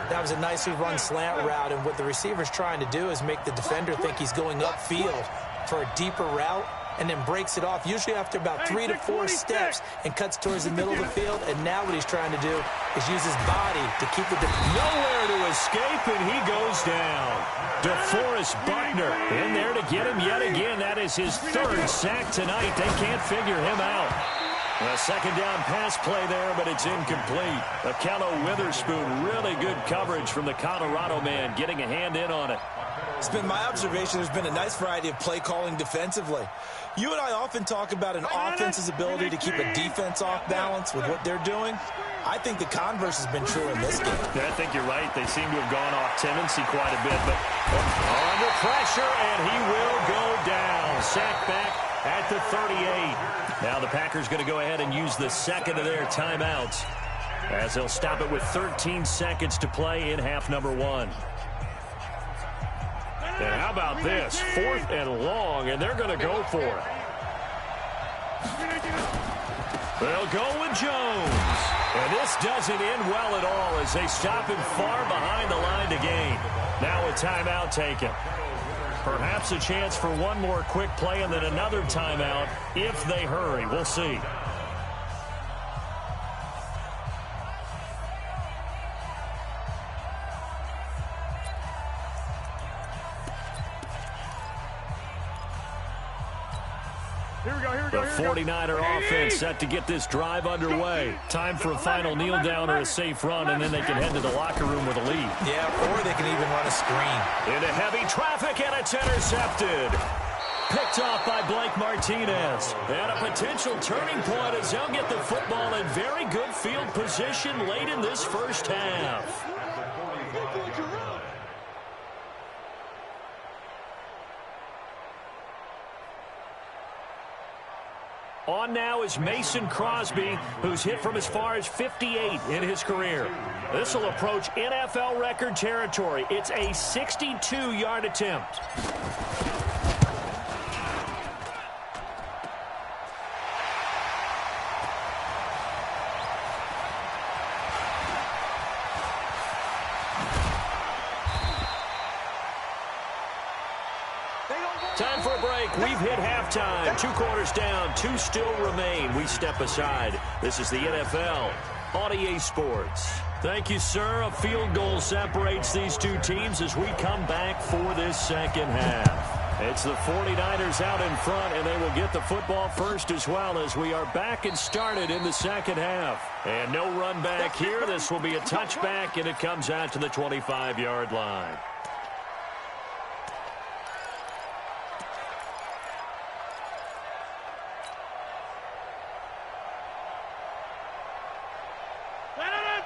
That was a nicely run slant route, and what the receiver's trying to do is make the defender think he's going upfield for a deeper route, and then breaks it off, usually after about 3 to 4 steps, and cuts towards the middle of the field. And now what he's trying to do is use his body to keep the nowhere to escape, and he goes down. DeForest Buckner in there to get him yet again. That is his third sack tonight. They can't figure him out. A second down pass play there, but it's incomplete. Akello Witherspoon, really good coverage from the Colorado man, getting a hand in on it. It's been my observation there's been a nice variety of play calling defensively. You and I often talk about an offense's ability to keep a defense off balance with what they're doing. I think the converse has been true in this game. Yeah, I think you're right. They seem to have gone off tendency quite a bit, but under pressure, and he will go down. Sack back at the 38. Now the Packers going to go ahead and use the second of their timeouts as they'll stop it with 13 seconds to play in half number 1. And how about this? 4th and long, and they're going to go for it. They'll go with Jones. And this doesn't end well at all as they stop him far behind the line to gain. Now a timeout taken. Perhaps a chance for one more quick play and then another timeout if they hurry. We'll see. The 49er offense set to get this drive underway. Time for a final kneel down or a safe run, and then they can head to the locker room with a lead. Yeah, or they can even run a screen. Into heavy traffic, and it's intercepted. Picked off by Blake Martinez. And a potential turning point as they'll get the football in very good field position late in this first half. On now is Mason Crosby, who's hit from as far as 58 in his career. This will approach NFL record territory. It's a 62-yard attempt. Time for a break. We've hit halftime. 2 quarters down. 2 still remain. We step aside. This is the NFL on EA Sports. Thank you, sir. A field goal separates these two teams as we come back for this second half. It's the 49ers out in front, and they will get the football first as well as we are back and started in the second half. And no run back here. This will be a touchback, and it comes out to the 25-yard line.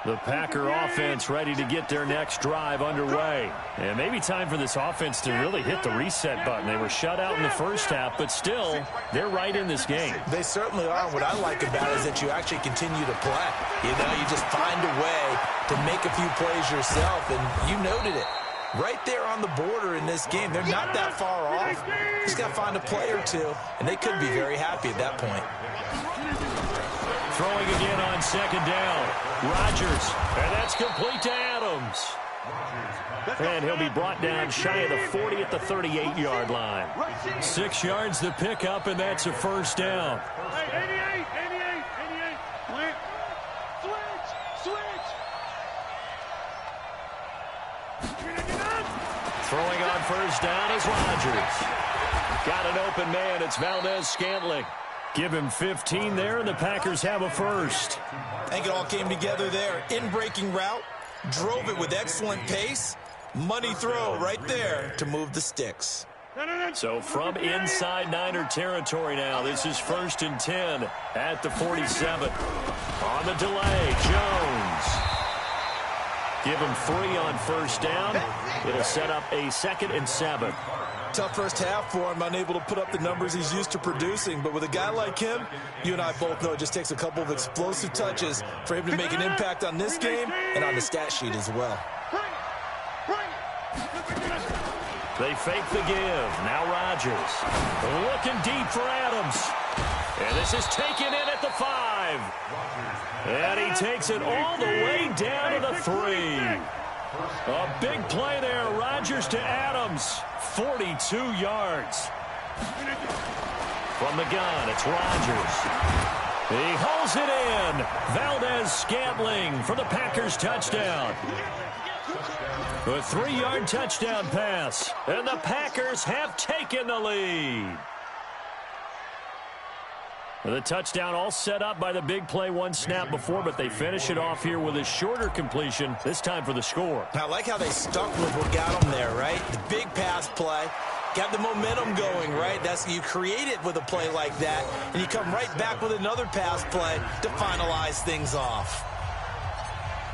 The Packer offense ready to get their next drive underway. And maybe time for this offense to really hit the reset button. They were shut out in the first half, but still, they're right in this game. They certainly are. What I like about it is that you actually continue to play. You know, you just find a way to make a few plays yourself, and you noted it. Right there on the border in this game. They're not that far off. Just got to find a play or two, and they could be very happy at that point. Throwing again on second down. Rodgers, and that's complete to Adams. And he'll be brought down shy of the 40 at the 38-yard line. 6 yards to pick up, and that's a first down. 88. Switch. Throwing on first down is Rodgers. Got an open man. It's Valdez-Scantling. Give him 15 there, and the Packers have a first. I think it all came together there. In-breaking route, drove it with excellent pace. Money throw right there to move the sticks. So from inside Niner territory now, this is 1st and 10 at the 47. On the delay, Jones. Give him 3 on 1st down. It'll set up a 2nd and 7. Tough first half for him, unable to put up the numbers he's used to producing. But with a guy like him, you and I both know it just takes a couple of explosive touches for him to make an impact on this game and on the stat sheet as well. They fake the give. Now Rodgers. Looking deep for Adams. And this is taken in at the 5. And he takes it all the way down to the 3. A big play there. Rodgers to Adams. 42 yards. From the gun, it's Rodgers. He holds it in. Valdez-Scantling for the Packers touchdown. A 3-yard touchdown pass. And the Packers have taken the lead. The touchdown all set up by the big play one snap before, but they finish it off here with a shorter completion, this time for the score. I like how they stuck with what got them there, right? The big pass play, got the momentum going, right? You create it with a play like that, and you come right back with another pass play to finalize things off.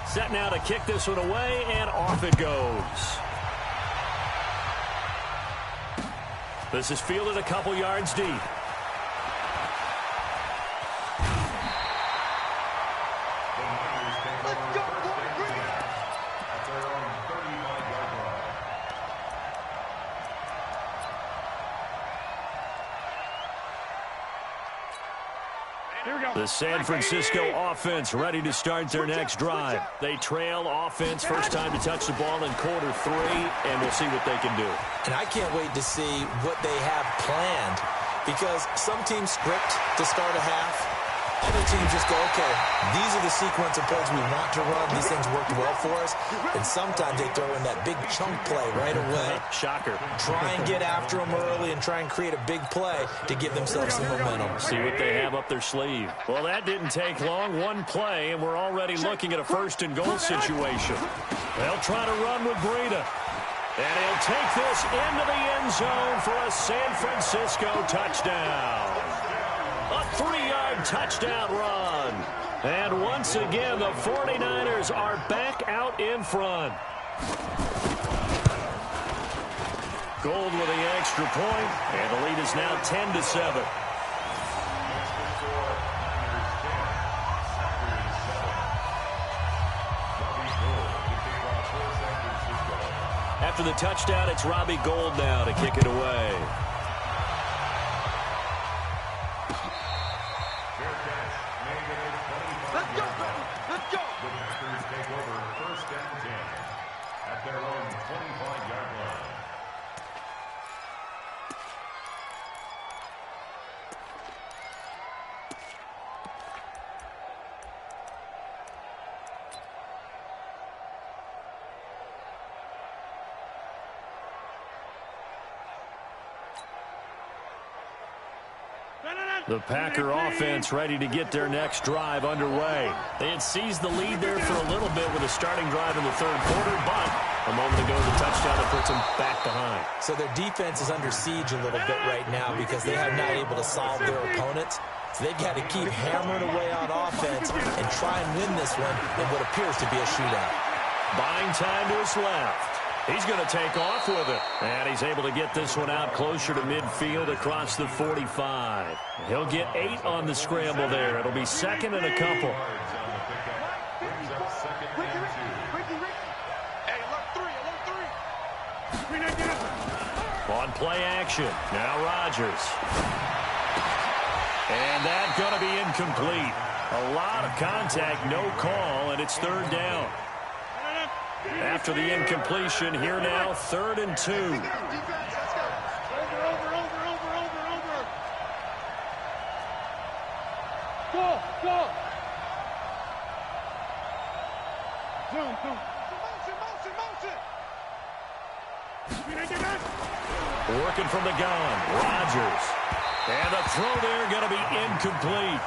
Set now to kick this one away, and off it goes. This is fielded a couple yards deep. The San Francisco offense ready to start their next drive. They trail offense, first time to touch the ball in quarter 3, and we'll see what they can do. And I can't wait to see what they have planned, because some teams script to start a half. Other teams just go, okay, these are the sequence of plays we want to run. These things worked well for us. And sometimes they throw in that big chunk play right away. Shocker. Try and get after them early and try and create a big play to give themselves some momentum. See what they have up their sleeve. Well, that didn't take long. One play, and we're already looking at a 1st and goal situation. They'll try to run with Breida. And he'll take this into the end zone for a San Francisco touchdown. A 3-yard touchdown run. And once again, the 49ers are back out in front. Gold with the extra point, and the lead is now 10-7. After the touchdown, it's Robbie Gould now to kick it away. Let's go. The Packers take over 1st and 10 at their own 25-yard line. The Packer offense ready to get their next drive underway. They had seized the lead there for a little bit with a starting drive in the 3rd quarter, but a moment ago the touchdown that puts them back behind. So their defense is under siege a little bit right now because they have not able to solve their opponents. So they've got to keep hammering away on offense and try and win this one in what appears to be a shootout. Buying time to his left. He's going to take off with it. And he's able to get this one out closer to midfield across the 45. He'll get 8 on the scramble there. It'll be 2nd and a couple. On play action. Now Rodgers. And that's going to be incomplete. A lot of contact, no call, and it's 3rd down. After the incompletion, here now, 3rd and 2. Over. Go. Motion. Working from the gun, Rodgers. And the throw there going to be incomplete.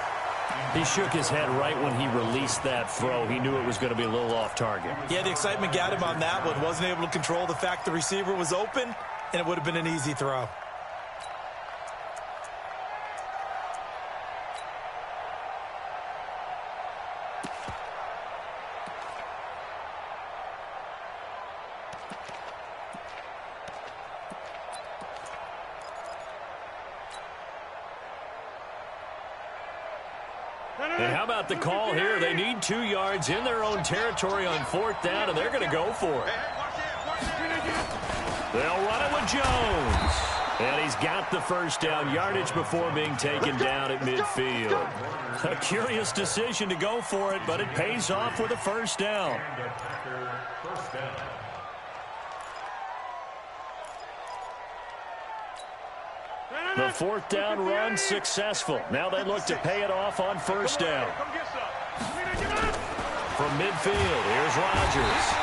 He shook his head right when he released that throw. He knew it was going to be a little off target. Yeah, the excitement got him on that one. Wasn't able to control the fact the receiver was open. and it would have been an easy throw. And how about the call here? They need 2 yards in their own territory on 4th down, and they're going to go for it. They'll run it with Jones. And he's got the first down yardage before being taken down at midfield. A curious decision to go for it, but it pays off with a first down. The 4th down run successful. Now they look to pay it off on first down. From midfield, here's Rodgers.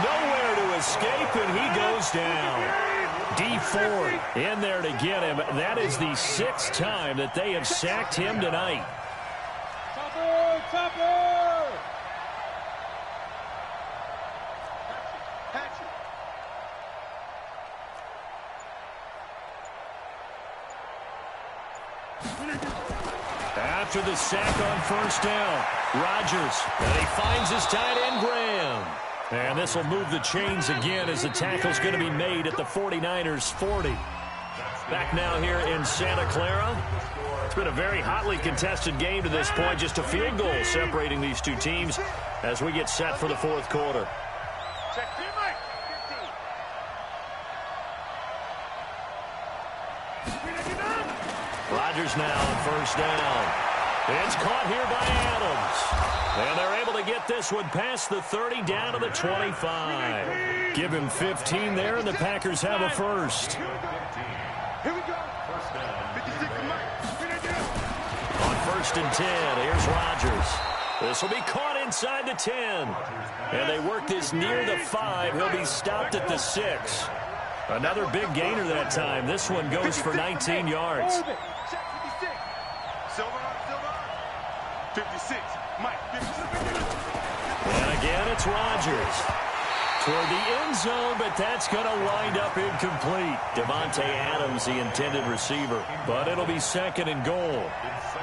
Nowhere to escape, and he goes down. D Ford in there to get him. That is the 6th time that they have sacked him tonight. After the sack on first down, Rodgers, and he finds his tight end, Graham. And this will move the chains again as the tackle's going to be made at the 49ers 40. Back now here in Santa Clara. It's been a very hotly contested game to this point. Just a field goal separating these two teams as we get set for the 4th quarter. Rodgers now on first down. It's caught here by Adams. And they're able to get this one past the 30 down to the 25. Give him 15 there, and the Packers have a first. Here we go. On 1st and 10, here's Rodgers. This will be caught inside the 10. And they work this near the 5. He'll be stopped at the 6. Another big gainer that time. This one goes for 19 yards. 56. Mike, 56. And again, it's Rodgers. Toward the end zone, but that's going to wind up incomplete. Davante Adams, the intended receiver. But it'll be 2nd and goal.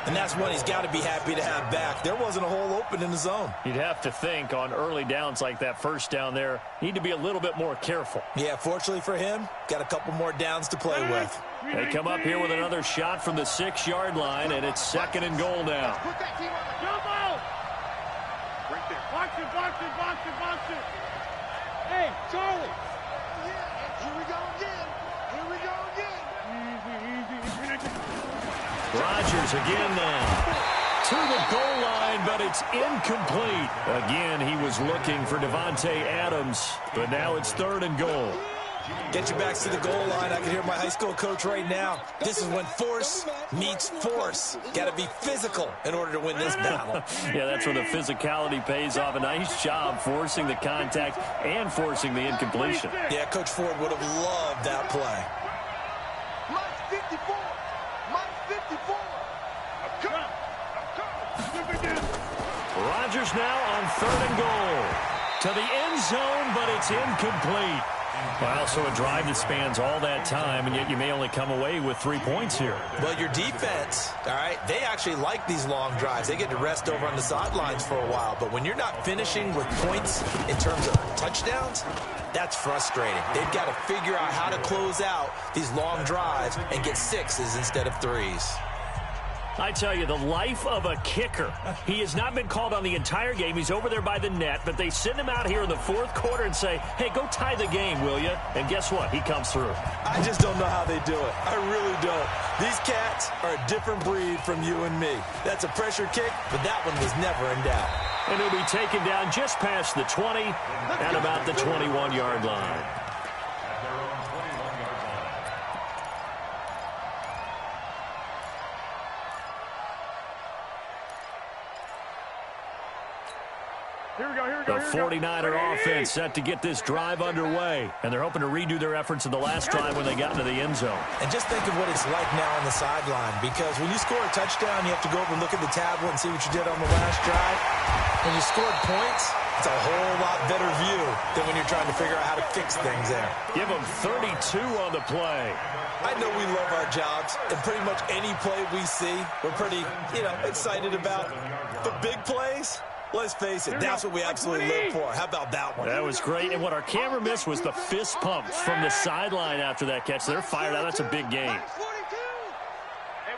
And that's one he's got to be happy to have back. There wasn't a hole open in the zone. You'd have to think on early downs like that first down there, need to be a little bit more careful. Yeah, fortunately for him, got a couple more downs to play with. They come up here with another shot from the 6-yard line, and it's 2nd and goal now. Box it. Hey, Charlie. Here we go again. Rodgers again now. To the goal line, but it's incomplete. Again, he was looking for Davante Adams, but now it's 3rd and goal. Get your backs to the goal line. I can hear my high school coach right now. This is when force meets force. Got to be physical in order to win this battle. Yeah, that's where the physicality pays off. A nice job forcing the contact and forcing the incompletion. Yeah, Coach Ford would have loved that play. Mike 54. Rodgers now on 3rd and goal. To the end zone, but it's incomplete. Well, so a drive that spans all that time, and yet you may only come away with 3 points here. Well, your defense, all right, they actually like these long drives. They get to rest over on the sidelines for a while. But when you're not finishing with points in terms of touchdowns, that's frustrating. They've got to figure out how to close out these long drives and get 6s instead of 3s. I tell you, the life of a kicker. He has not been called on the entire game. He's over there by the net, but they send him out here in the 4th quarter and say, hey, go tie the game, will you? And guess what? He comes through. I just don't know how they do it. I really don't. These cats are a different breed from you and me. That's a pressure kick, but that one was never in doubt. And he'll be taken down just past the 20 at about the 21-yard line. The 49er offense set to get this drive underway. And they're hoping to redo their efforts in the last drive when they got into the end zone. And just think of what it's like now on the sideline. Because when you score a touchdown, you have to go over and look at the tablet and see what you did on the last drive. When you scored points, It's a whole lot better view than when you're trying to figure out how to fix things there. Give them 32 on the play. I know we love our jobs, and pretty much any play we see, we're pretty, excited about. The big plays, let's face it, that's what we absolutely live for. How about that one? That was great, and what our camera missed was the fist pump from the sideline after that catch. They're fired out. That's a big game. Hey,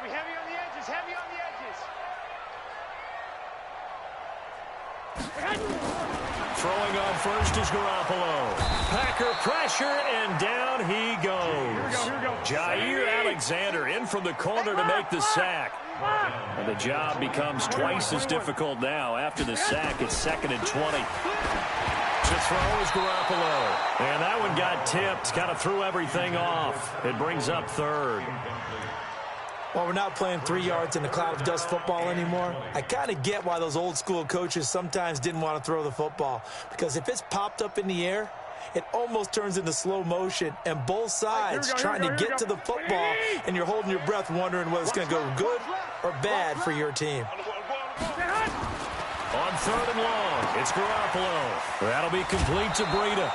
we heavy on the edges, heavy on the edges. Throwing on first is Garoppolo. Packer pressure, and down he goes. Here we go. Jair Alexander in from the corner to make the sack. And the job becomes twice as difficult now. After the sack, it's 2nd and 20. To throw is Garoppolo. And that one got tipped. Kind of threw everything off. It brings up 3rd. Well, we're not playing 3 yards in a cloud of dust football anymore. I kind of get why those old school coaches sometimes didn't want to throw the football. Because if it's popped up in the air, it almost turns into slow motion. And both sides trying to get to the football, and you're holding your breath wondering whether it's going to go good or bad for your team. On 3rd and long, it's Garoppolo. That'll be complete to Breida.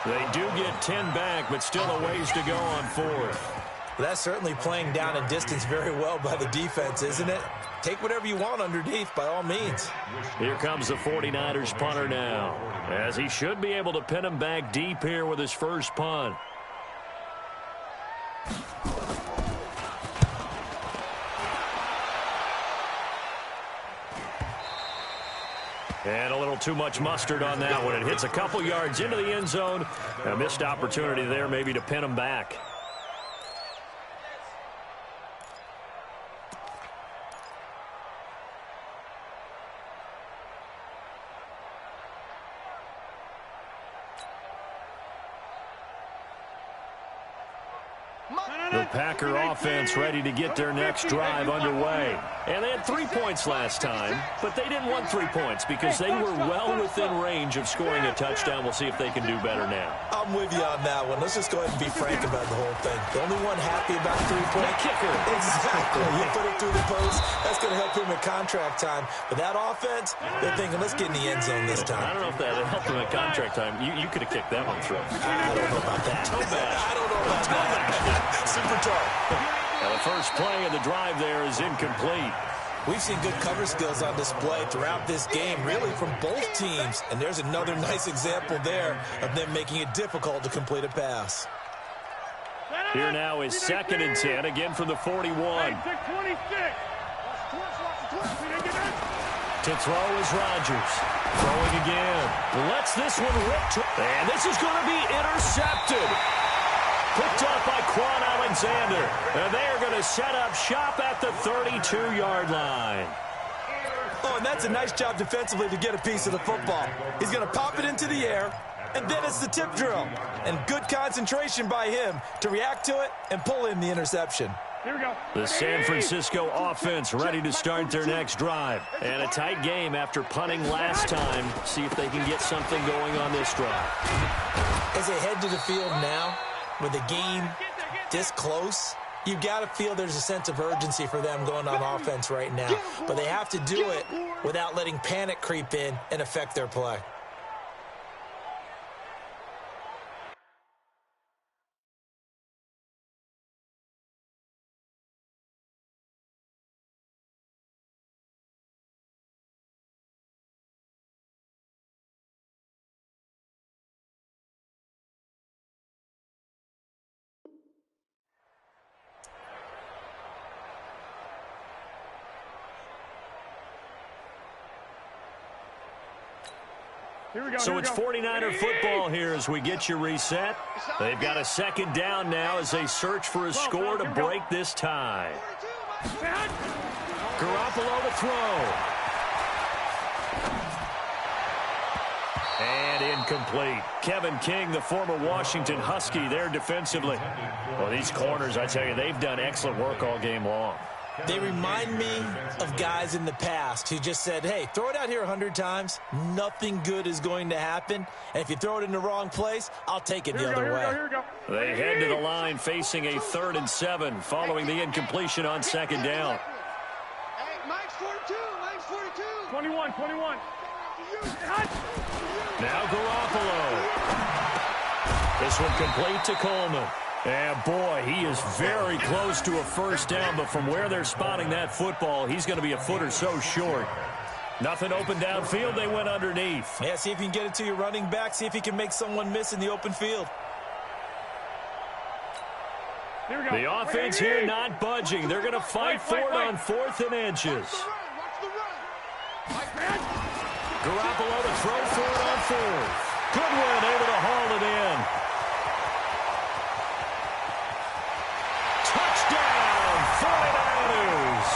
They do get 10 back, but still a ways to go on 4th. That's certainly playing down and distance very well by the defense, isn't it? Take whatever you want underneath, by all means. Here comes the 49ers punter now, as he should be able to pin him back deep here with his first punt. And a little too much mustard on that one. It hits a couple yards into the end zone. A missed opportunity there maybe to pin him back. The Packer offense ready to get their next drive underway. And they had 3 points last time, but they didn't want 3 points because they were well within range of scoring a touchdown. We'll see if they can do better now. I'm with you on that one. Let's just go ahead and be frank about the whole thing. The only one happy about 3-point kicker. Exactly. You put it through the post. That's going to help him at contract time. But that offense, they're thinking, let's get in the end zone this time. I don't know if that helped him at contract time. You could have kicked that one through. I don't know about that. I don't know about that. Super tough. Now the first play of the drive there is incomplete. We've seen good cover skills on display throughout this game, really from both teams. And there's another nice example there of them making it difficult to complete a pass. Here now is 2nd and 10, again from the 41. To throw is Rodgers. Throwing again. Lets this one rip. And this is going to be intercepted. Picked up by Quan Alexander. And they are going to set up shop at the 32-yard line. Oh, and that's a nice job defensively to get a piece of the football. He's going to pop it into the air, and then it's the tip drill. And good concentration by him to react to it and pull in the interception. Here we go. The San Francisco offense ready to start their next drive. And a tight game after punting last time. See if they can get something going on this drive. As they head to the field now, with the game this close, you've got to feel there's a sense of urgency for them going on offense right now. But they have to do it without letting panic creep in and affect their play. So it's 49er football here as we get you reset. They've got a 2nd down now as they search for a score to break this tie. Garoppolo to throw. And incomplete. Kevin King, the former Washington Husky, there defensively. Well, these corners, I tell you, they've done excellent work all game long. They remind me of guys in the past who just said, hey, throw it out here 100 times. Nothing good is going to happen. And if you throw it in the wrong place, I'll take it the other way. They head to the line facing a 3rd and 7 following the incompletion on 2nd down. Hey, Mike's 42. 21. Now Garoppolo. This one complete to Coleman. And, boy, he is very close to a first down, but from where they're spotting that football, he's going to be a foot or so short. Nothing open downfield. They went underneath. Yeah, see if you can get it to your running back. See if you can make someone miss in the open field. The offense here not budging. They're going to fight for it on 4th and inches. Garoppolo to throw for it on 4th. Goodwin able to haul it in. Touchdown, 49ers.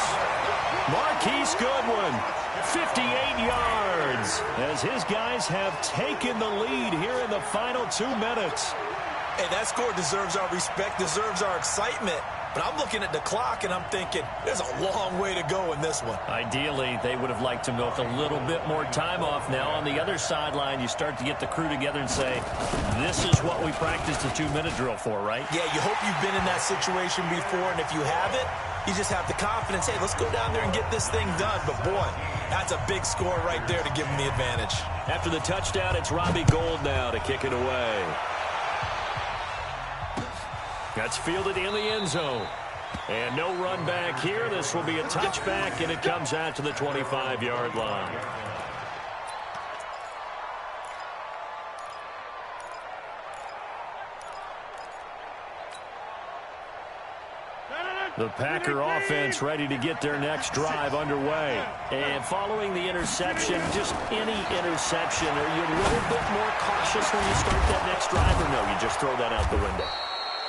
Marquise Goodwin, 58 yards, as his guys have taken the lead here in the final 2 minutes. Hey, that score deserves our respect, deserves our excitement. But I'm looking at the clock, and I'm thinking there's a long way to go in this one. Ideally, they would have liked to milk a little bit more time off. Now, on the other sideline, you start to get the crew together and say, this is what we practiced the 2-minute drill for, right? Yeah, you hope you've been in that situation before, and if you haven't, you just have the confidence, hey, let's go down there and get this thing done. But, boy, that's a big score right there to give them the advantage. After the touchdown, it's Robbie Gould now to kick it away. That's fielded in the end zone. And no run back here. This will be a touchback, and it comes out to the 25-yard line. The Packer offense ready to get their next drive underway. And following the interception, just any interception, are you a little bit more cautious when you start that next drive, or no, you just throw that out the window?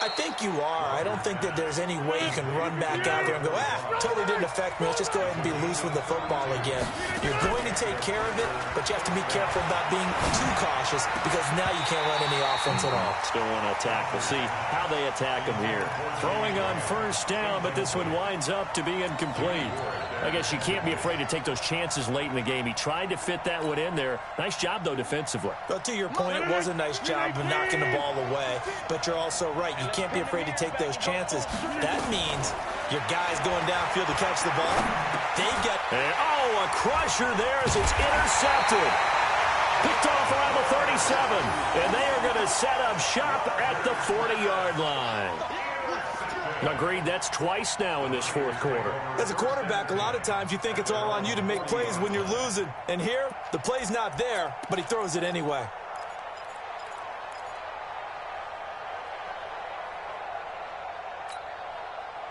I think you are. I don't think that there's any way you can run back out there and go, totally didn't affect me. Let's just go ahead and be loose with the football again. You're going to take care of it, but you have to be careful about being too cautious because now you can't run any offense at all. Still want to attack. We'll see how they attack him here. Throwing on first down, but this one winds up to be incomplete. I guess you can't be afraid to take those chances late in the game. He tried to fit that one in there. Nice job, though, defensively. But to your point, it was a nice job of knocking the ball away. But you're also right. You can't be afraid to take those chances. That means your guys going downfield to catch the ball. They've got... a crusher there as it's intercepted. Picked off around the 37. And they are going to set up shop at the 40-yard line. Agreed, that's twice now in this fourth quarter. As a quarterback, a lot of times you think it's all on you to make plays when you're losing. And here, the play's not there, but he throws it anyway.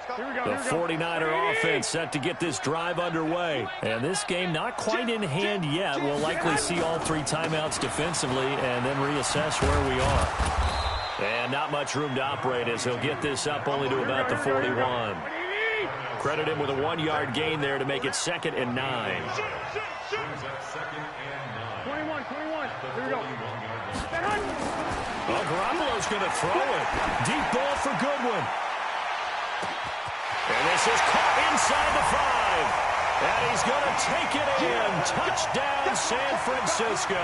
The 49er offense set to get this drive underway. And this game not quite in hand yet. We'll likely see all 3 timeouts defensively and then reassess where we are. And not much room to operate as he'll get this up only to about the 41. Credit him with a 1-yard gain there to make it 2nd and 9. 21. Here we go. Well, Garoppolo's going to throw it. Deep ball for Goodwin. And this is caught inside the 5. And he's going to take it in. Touchdown, San Francisco.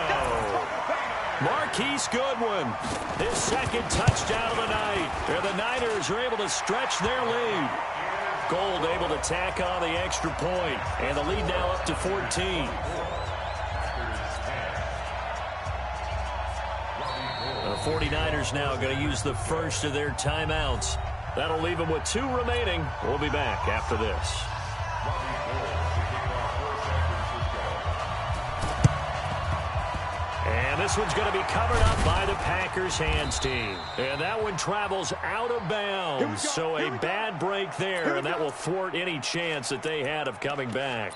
Marquise Goodwin, his 2nd touchdown of the night. And the Niners are able to stretch their lead. Gould able to tack on the extra point. And the lead now up to 14. The 49ers now going to use the first of their timeouts. That'll leave them with 2 remaining. We'll be back after this. And this one's going to be covered up by the Packers hands team. And that one travels out of bounds. So a bad break there, and that will thwart any chance that they had of coming back.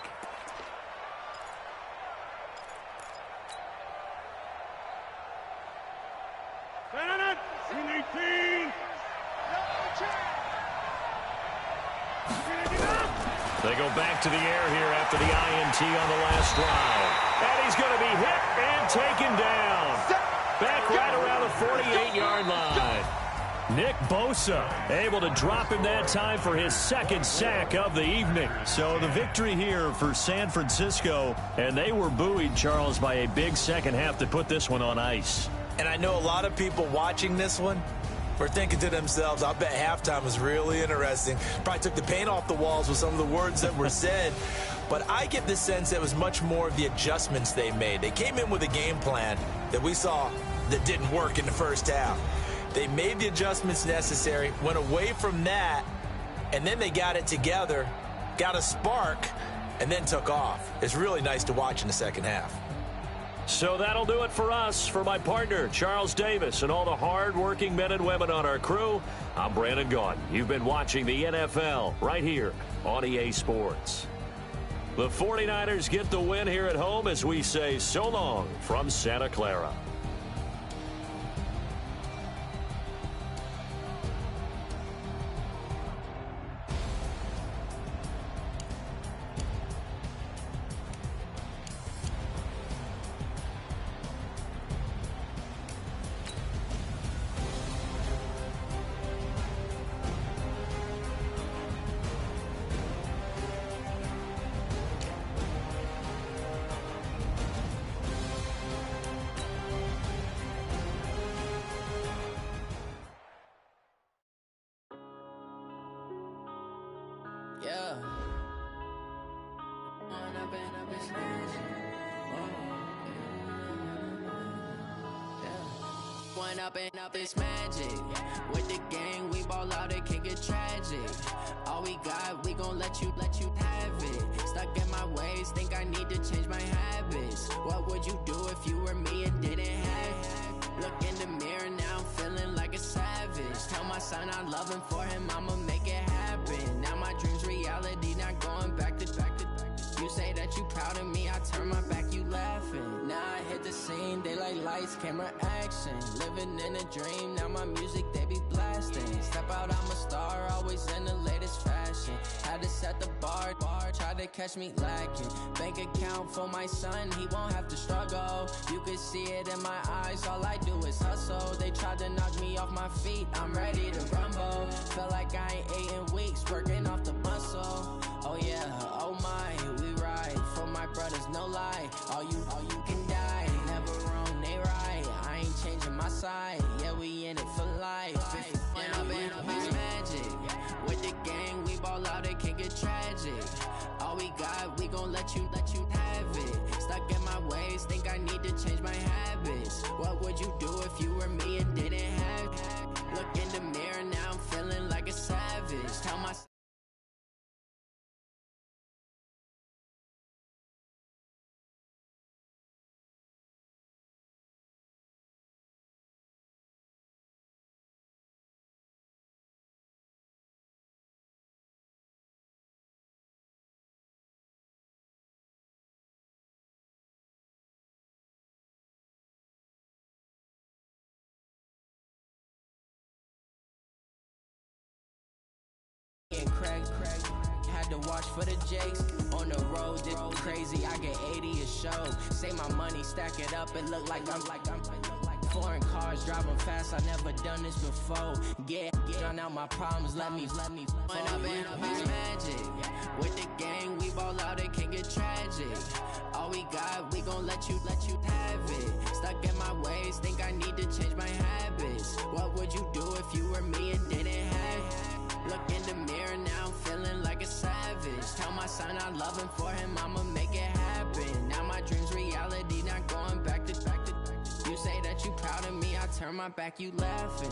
They go back to the air here after the INT on the last drive. And he's going to be hit and taken down. Back right around the 48-yard line. Nick Bosa able to drop him that time for his 2nd sack of the evening. So the victory here for San Francisco. And they were buoyed, Charles, by a big second half to put this one on ice. And I know a lot of people watching this one were thinking to themselves, I bet halftime was really interesting. Probably took the paint off the walls with some of the words that were said. but I get the sense it was much more of the adjustments they made. They came in with a game plan that we saw that didn't work in the first half. They made the adjustments necessary, went away from that, and then they got it together, got a spark, and then took off. It's really nice to watch in the second half. So that'll do it for us. For my partner, Charles Davis, and all the hard-working men and women on our crew, I'm Brandon Gaudin. You've been watching the NFL right here on EA Sports. The 49ers get the win here at home as we say so long from Santa Clara. Yeah. One up and up, it's magic. With the gang, we ball out, it can get tragic. All we got, we gon' let you have it. Stuck in my ways, think I need to change my habits. What would you do if you were me and didn't have it? Look in the mirror now, I'm feeling like a savage. Tell my son I love him, for him I'ma make it happen. Now my dream's reality, not going back to. You say that you proud of me, I turn my back, you laughing. Now I hit the scene, they like lights, camera, action. Living in a dream, now my music, they be blasting. Step out, I'm a star, always in the latest fashion. Had to set the bar, try to catch me lacking. Bank account for my son, he won't have to struggle. You can see it in my eyes, all I do is hustle. They tried to knock me off my feet, I'm ready to rumble. Feel like I ain't ate in weeks, working off the muscle. Oh yeah, oh my, we ride for my brothers, no lie. All you can die, never wrong, they right. I ain't changing my side, yeah, we in it for life. If up it's magic. With the gang, we ball out, it can get tragic. All we got, we gon' let you have it. Stuck in my ways, think I need to change my habits. What would you do if you were me and didn't have it? Look in the mirror now, I'm feeling like a savage. Tell my Craig, had to watch for the Jakes. On the road, did crazy, I get 80 a show. Say my money, stack it up, it look like I'm foreign cars, driving fast, I never done this before. Get drown out my problems, let me One up and up is magic. With the gang, we ball out, it can get tragic. All we got, we gon' let you have it. Stuck in my ways, think I need to change my habits. What would you do if you were me and didn't have it? Look in the mirror now, I'm feeling like a savage. Tell my son I love him, for him I'ma make it happen. Now my dream's reality, not going back to. You say that you proud of me, I turn my back, you laughing.